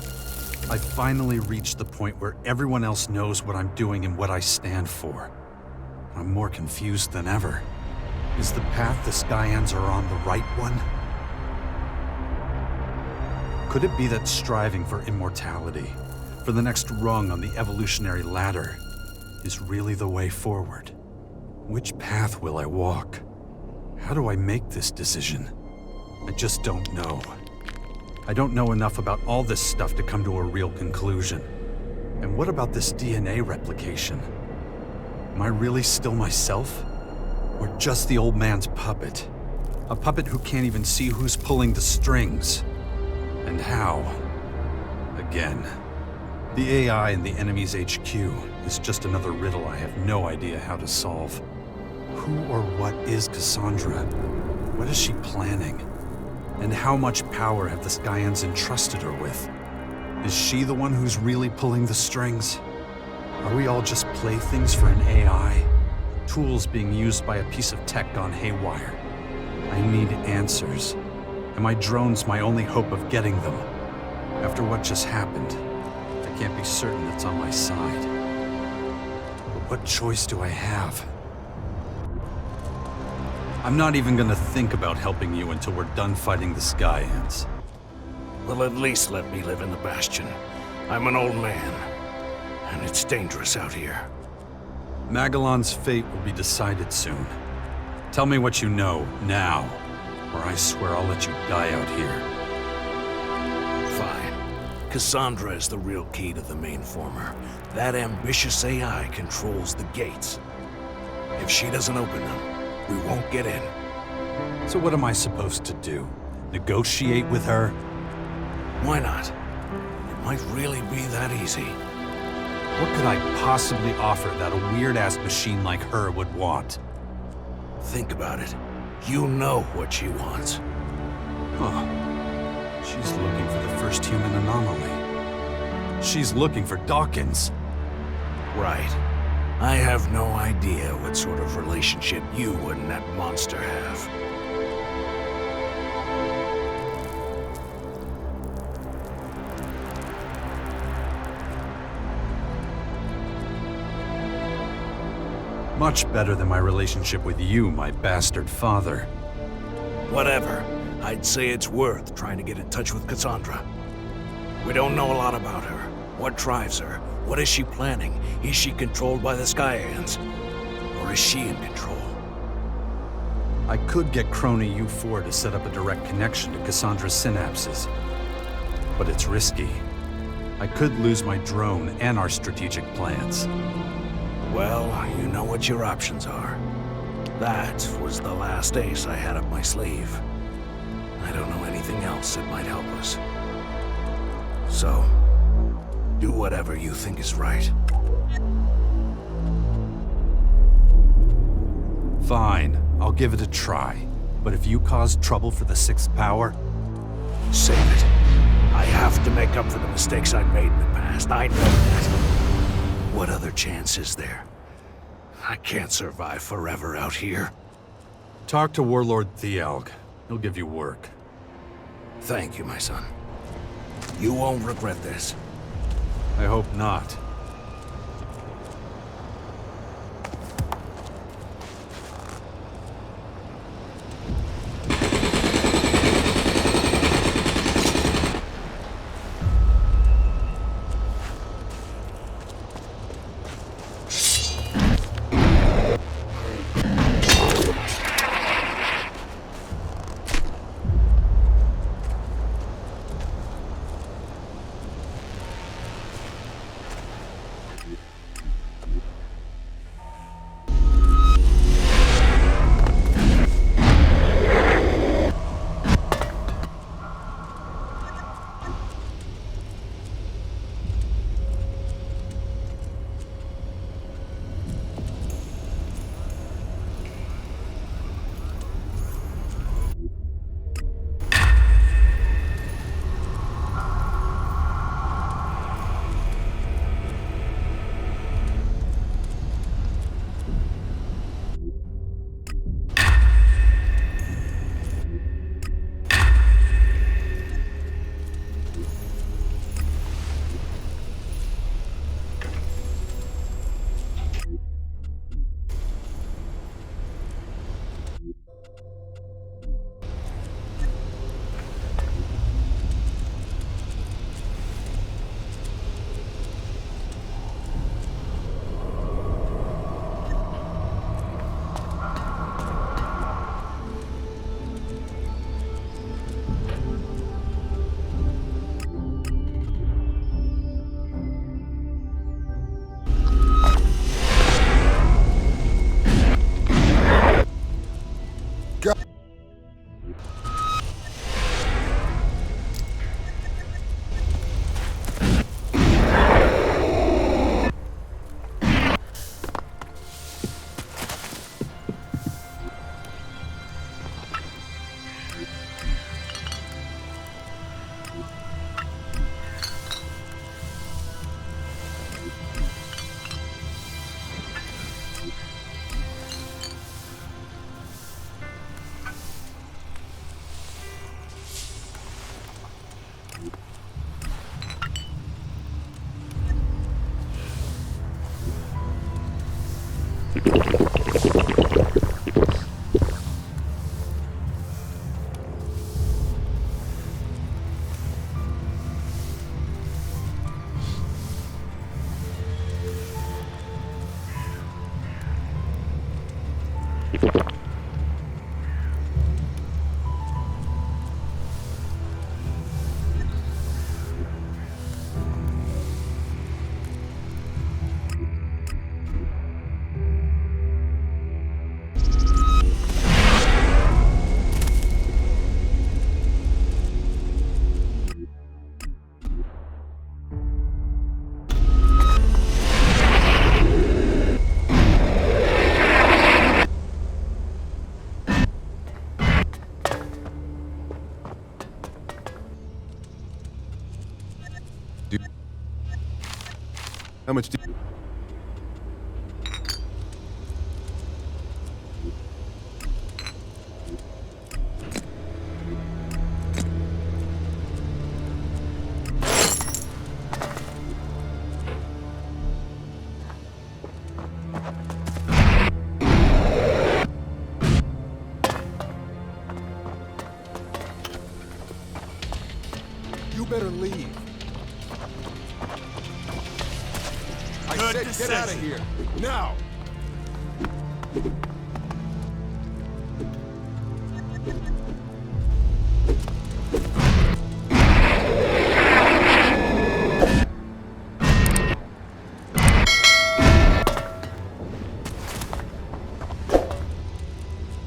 I finally reached the point where everyone else knows what I'm doing and what I stand for. I'm more confused than ever. Is the path the Skyans are on the right one? Could it be that striving for immortality, for the next rung on the evolutionary ladder, is really the way forward? Which path will I walk? How do I make this decision? I just don't know. I don't know enough about all this stuff to come to a real conclusion. And what about this DNA replication? Am I really still myself? Or just the old man's puppet? A puppet who can't even see who's pulling the strings. And how. Again. The AI in the enemy's HQ is just another riddle I have no idea how to solve. Who or what is Cassandra? What is she planning? And how much power have the Skyans entrusted her with? Is she the one who's really pulling the strings? Are we all just playthings for an AI? Tools being used by a piece of tech gone haywire? I need answers. And my drone's my only hope of getting them. After what just happened, I can't be certain it's on my side. But what choice do I have? I'm not even gonna think about helping you until we're done fighting the Skyans. Well, at least let me live in the Bastion. I'm an old man, and it's dangerous out here. Magalan's fate will be decided soon. Tell me what you know, now, or I swear I'll let you die out here. Fine. Cassandra is the real key to the mainformer. That ambitious AI controls the gates. If she doesn't open them, we won't get in. So what am I supposed to do? Negotiate with her? Why not? It might really be that easy. What could I possibly offer that a weird-ass machine like her would want? Think about it. You know what she wants. Huh. She's looking for the first human anomaly. She's looking for Dawkins. Right. I have no idea what sort of relationship you and that monster have. Much better than my relationship with you, my bastard father. Whatever. I'd say it's worth trying to get in touch with Cassandra. We don't know a lot about her. What drives her? What is she planning? Is she controlled by the Skyans? Or is she in control? I could get Crony U4 to set up a direct connection to Cassandra's synapses. But it's risky. I could lose my drone and our strategic plans. Well, you know what your options are. That was the last ace I had up my sleeve. I don't know anything else that might help us. So, do whatever you think is right. Fine, I'll give it a try. But if you cause trouble for the Sixth Power... Save it. I have to make up for the mistakes I made in the past. I know that. What other chance is there? I can't survive forever out here. Talk to Warlord Thialg. He'll give you work. Thank you, my son. You won't regret this. I hope not. How much do you... You better leave. I said get out of here, now!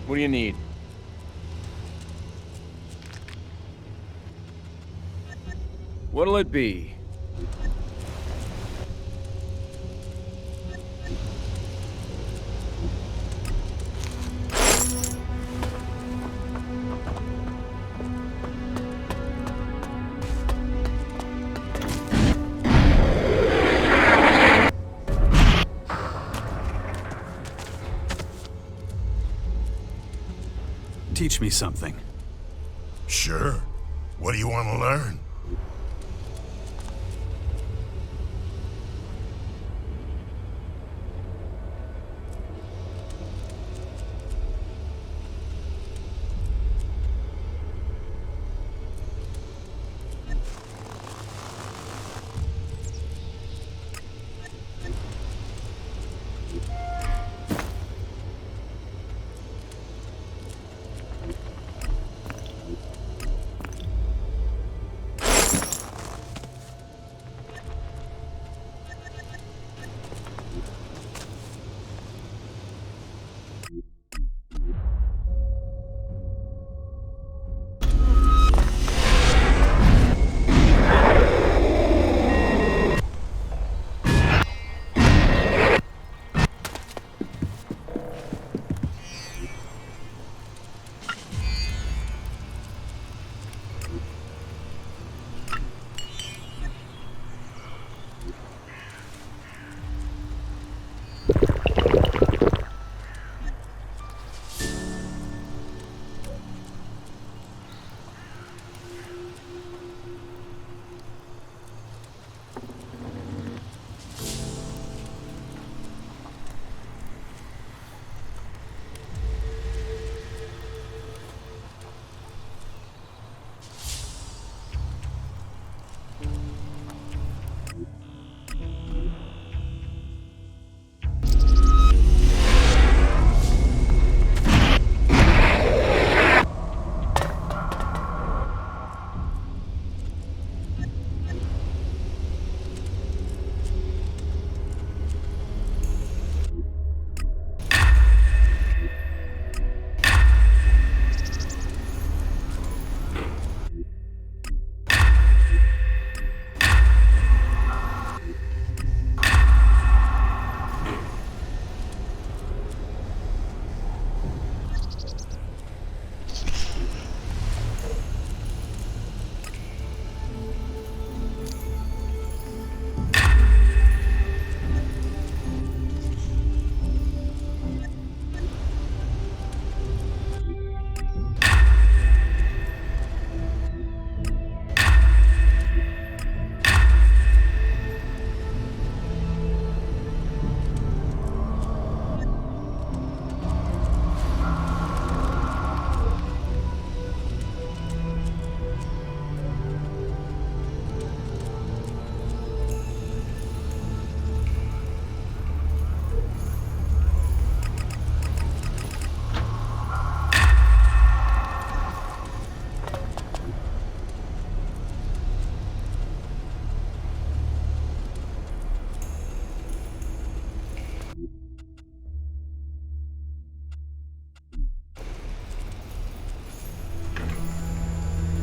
What do you need? What'll it be? Teach me something. Sure. What do you want to learn?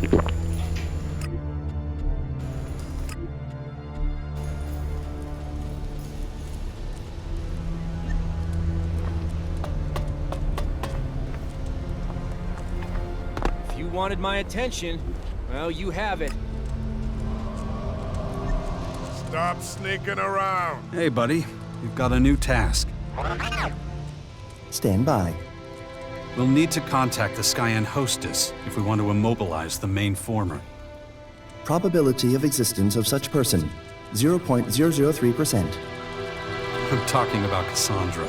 If you wanted my attention, well, you have it. Stop sneaking around. Hey, buddy. You've got a new task. Stand by. We'll need to contact the Skyan hostess if we want to immobilize the main former. Probability of existence of such person, 0.003%. I'm talking about Cassandra.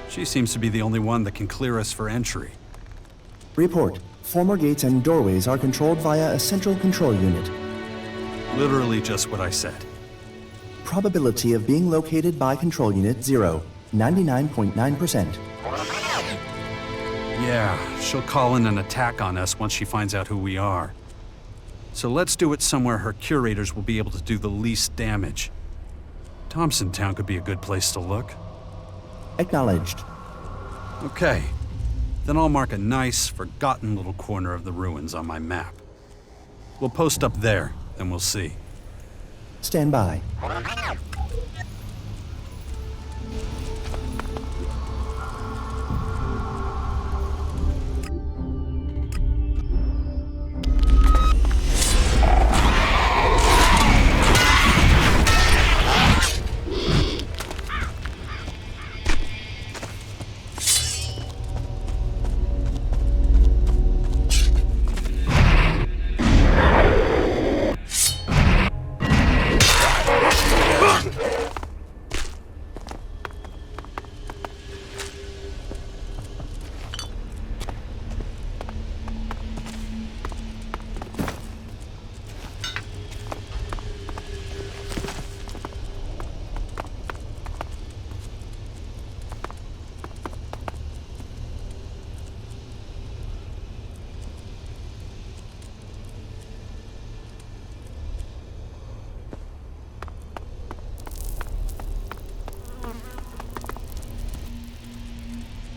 She seems to be the only one that can clear us for entry. Report. Former gates and doorways are controlled via a central control unit. Literally just what I said. Probability of being located by control unit 0, 99.9%. Yeah, she'll call in an attack on us once she finds out who we are. So let's do it somewhere her curators will be able to do the least damage. Thompson Town could be a good place to look. Acknowledged. Okay. Then I'll mark a nice, forgotten little corner of the ruins on my map. We'll post up there, and we'll see. Stand by.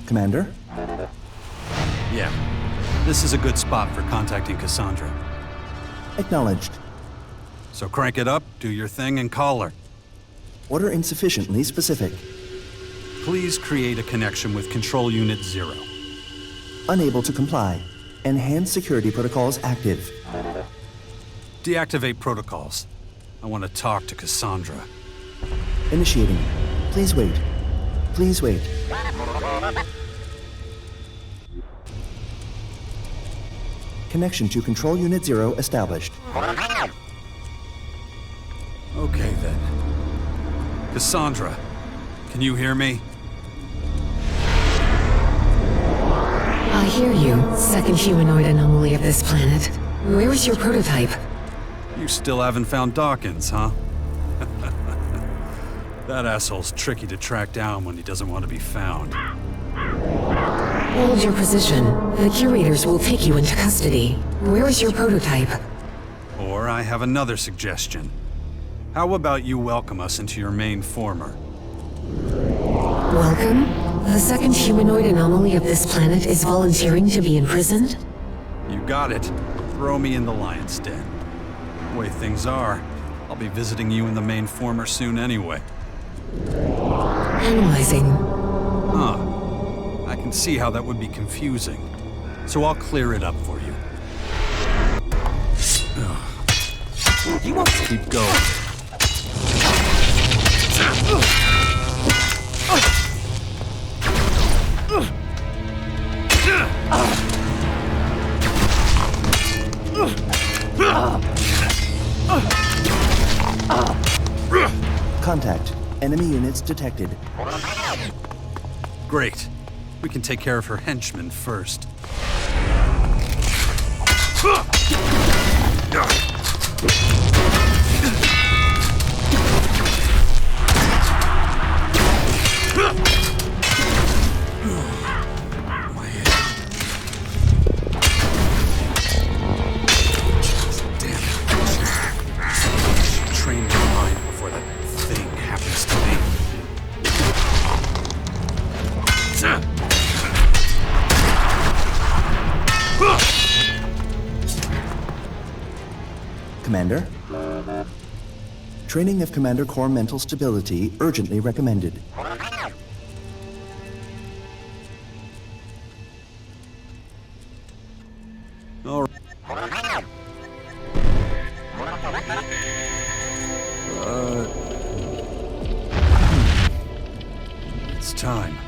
Commander? Yeah. This is a good spot for contacting Cassandra. Acknowledged. So crank it up, do your thing, and call her. Order insufficiently specific. Please create a connection with Control Unit 0. Unable to comply. Enhanced security protocols active. Deactivate protocols. I want to talk to Cassandra. Initiating. Please wait. Please wait. Connection to Control Unit 0 established. Okay, then. Cassandra, can you hear me? I hear you, second humanoid anomaly of this planet. Where is your prototype? You still haven't found Dawkins, huh? That asshole's tricky to track down when he doesn't want to be found. Hold your position. The curators will take you into custody. Where is your prototype? Or I have another suggestion. How about you welcome us into your main former? Welcome? The second humanoid anomaly of this planet is volunteering to be imprisoned? You got it. Throw me in the lion's den. The way things are, I'll be visiting you in the main former soon anyway. Analyzing. Huh. I can see how that would be confusing. So I'll clear it up for you. You won't keep going. Contact. Enemy units detected. Great. We can take care of her henchmen first. Commander. Training of Commander Core mental stability urgently recommended. All right. It's time.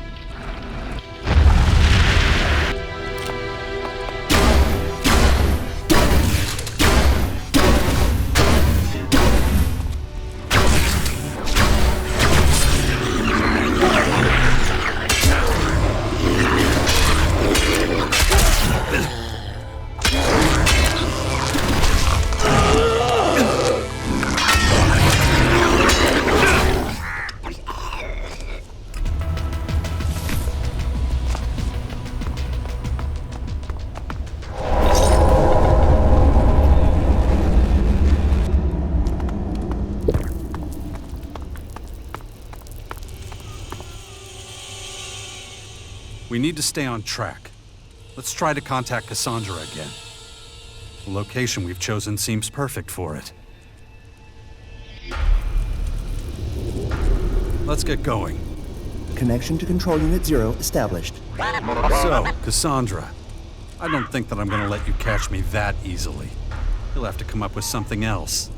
We need to stay on track. Let's try to contact Cassandra again. The location we've chosen seems perfect for it. Let's get going. Connection to Control Unit 0 established. So, Cassandra, I don't think that I'm gonna let you catch me that easily. You'll have to come up with something else.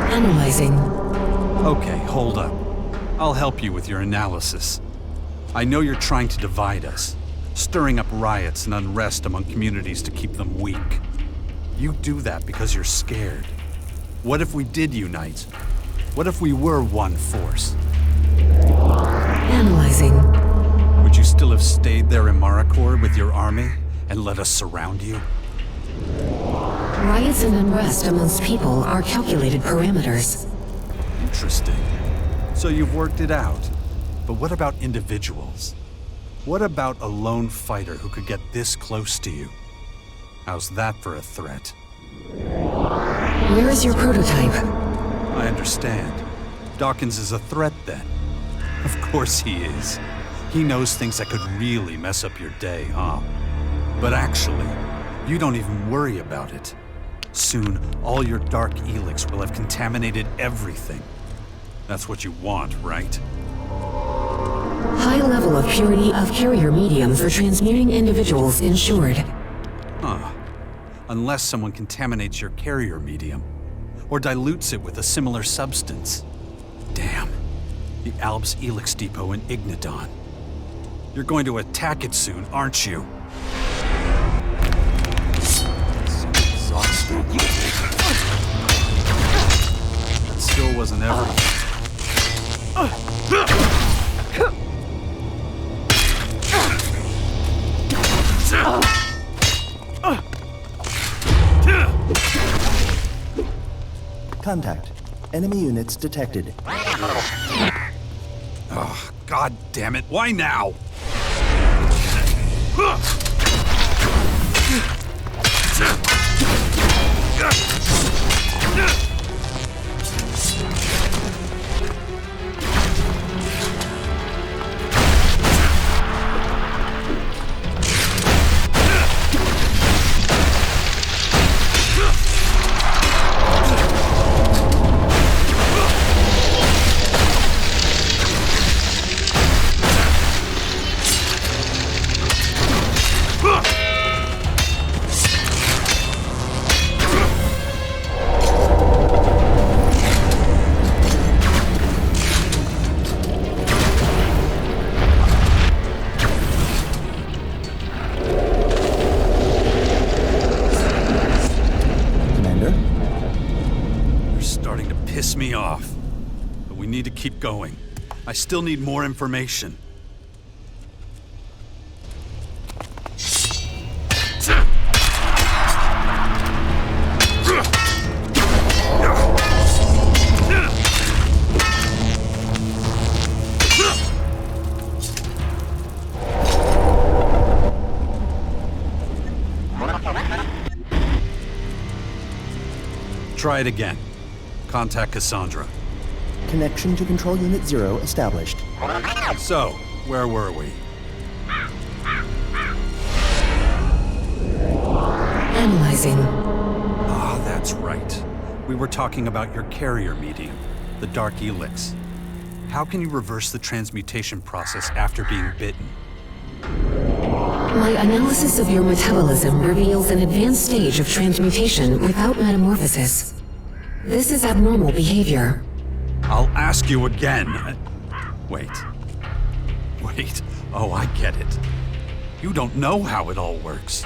Analyzing. Okay, hold up. I'll help you with your analysis. I know you're trying to divide us, stirring up riots and unrest among communities to keep them weak. You do that because you're scared. What if we did unite? What if we were one force? Analyzing. Would you still have stayed there in Maracor with your army and let us surround you? Riots and unrest amongst people are calculated parameters. Interesting. So you've worked it out. But what about individuals? What about a lone fighter who could get this close to you? How's that for a threat? Where is your prototype? I understand. Dawkins is a threat then. Of course he is. He knows things that could really mess up your day, huh? But actually, you don't even worry about it. Soon, all your dark ELEX will have contaminated everything. That's what you want, right? High level of purity of carrier medium for transmuting individuals ensured. Huh. Unless someone contaminates your carrier medium, or dilutes it with a similar substance. Damn. The Alb's ELEX depot in Ignadon. You're going to attack it soon, aren't you? Exhausted. That still wasn't everything. Contact. Enemy units detected. Oh, God damn it. Why now? Me off. But we need to keep going. I still need more information. Try it again. Contact Cassandra. Connection to Control Unit 0 established. So, where were we? Analyzing. Ah, that's right. We were talking about your carrier medium, the Dark ELEX. How can you reverse the transmutation process after being bitten? My analysis of your metabolism reveals an advanced stage of transmutation without metamorphosis. This is abnormal behavior. I'll ask you again. Wait. Oh, I get it. You don't know how it all works.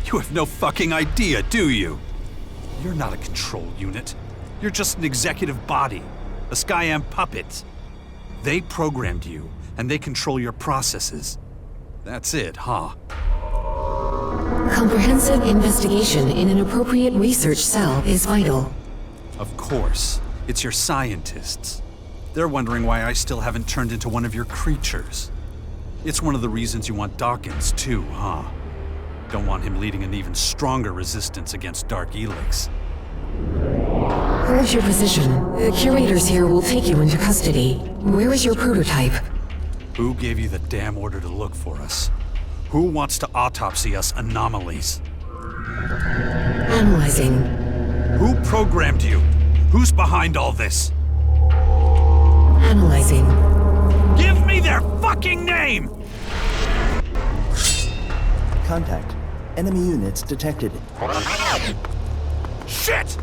You have no fucking idea, do you? You're not a control unit. You're just an executive body, a Skyam puppet. They programmed you, and they control your processes. That's it, huh? Comprehensive investigation in an appropriate research cell is vital. Of course. It's your scientists. They're wondering why I still haven't turned into one of your creatures. It's one of the reasons you want Dawkins, too, huh? Don't want him leading an even stronger resistance against Dark ELEX. Hold your position. The curators here will take you into custody. Where is your prototype? Who gave you the damn order to look for us? Who wants to autopsy us anomalies? Analyzing. Who programmed you? Who's behind all this? Analyzing. Give me their fucking name! Contact. Enemy units detected. Shit!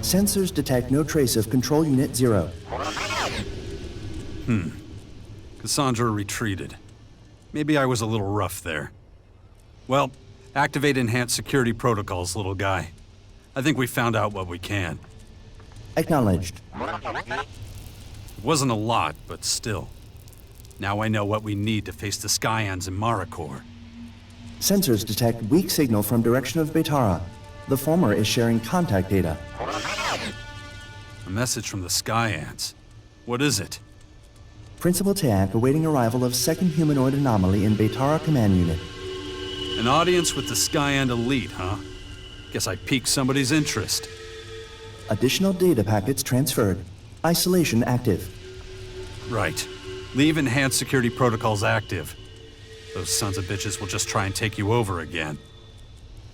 Sensors detect no trace of Control Unit 0. Cassandra retreated. Maybe I was a little rough there. Well, activate enhanced security protocols, little guy. I think we found out what we can. Acknowledged. It wasn't a lot, but still. Now I know what we need to face the Skyans and Marikor. Sensors detect weak signal from direction of Betara. The former is sharing contact data. A message from the Skyans. What is it? Principal Teak awaiting arrival of second humanoid anomaly in Betara Command Unit. An audience with the Skyan elite, huh? Guess I piqued somebody's interest. Additional data packets transferred. Isolation active. Right. Leave enhanced security protocols active. Those sons of bitches will just try and take you over again.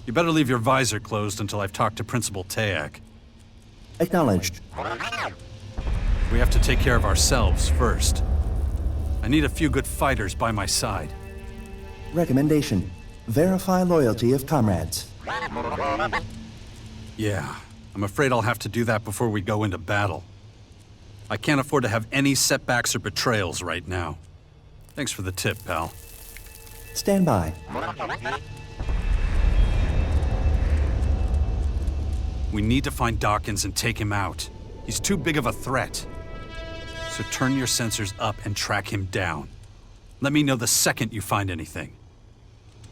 You better leave your visor closed until I've talked to Principal Teak. Acknowledged. We have to take care of ourselves first. I need a few good fighters by my side. Recommendation. Verify loyalty of comrades. Yeah, I'm afraid I'll have to do that before we go into battle. I can't afford to have any setbacks or betrayals right now. Thanks for the tip, pal. Stand by. We need to find Dawkins and take him out. He's too big of a threat. So turn your sensors up and track him down. Let me know the second you find anything.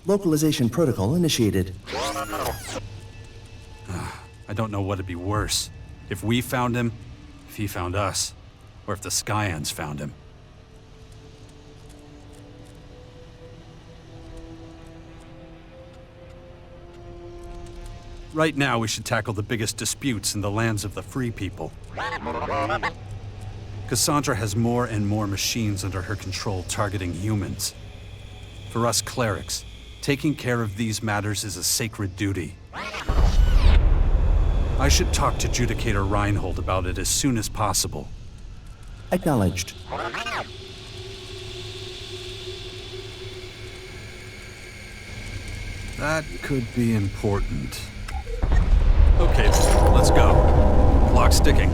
Localization protocol initiated. I don't know what'd be worse. If we found him, if he found us, or if the Skyans found him. Right now, we should tackle the biggest disputes in the lands of the Free People. Cassandra has more and more machines under her control targeting humans. For us clerics, taking care of these matters is a sacred duty. I should talk to Judicator Reinhold about it as soon as possible. Acknowledged. That could be important. Okay, let's go. Clock's ticking.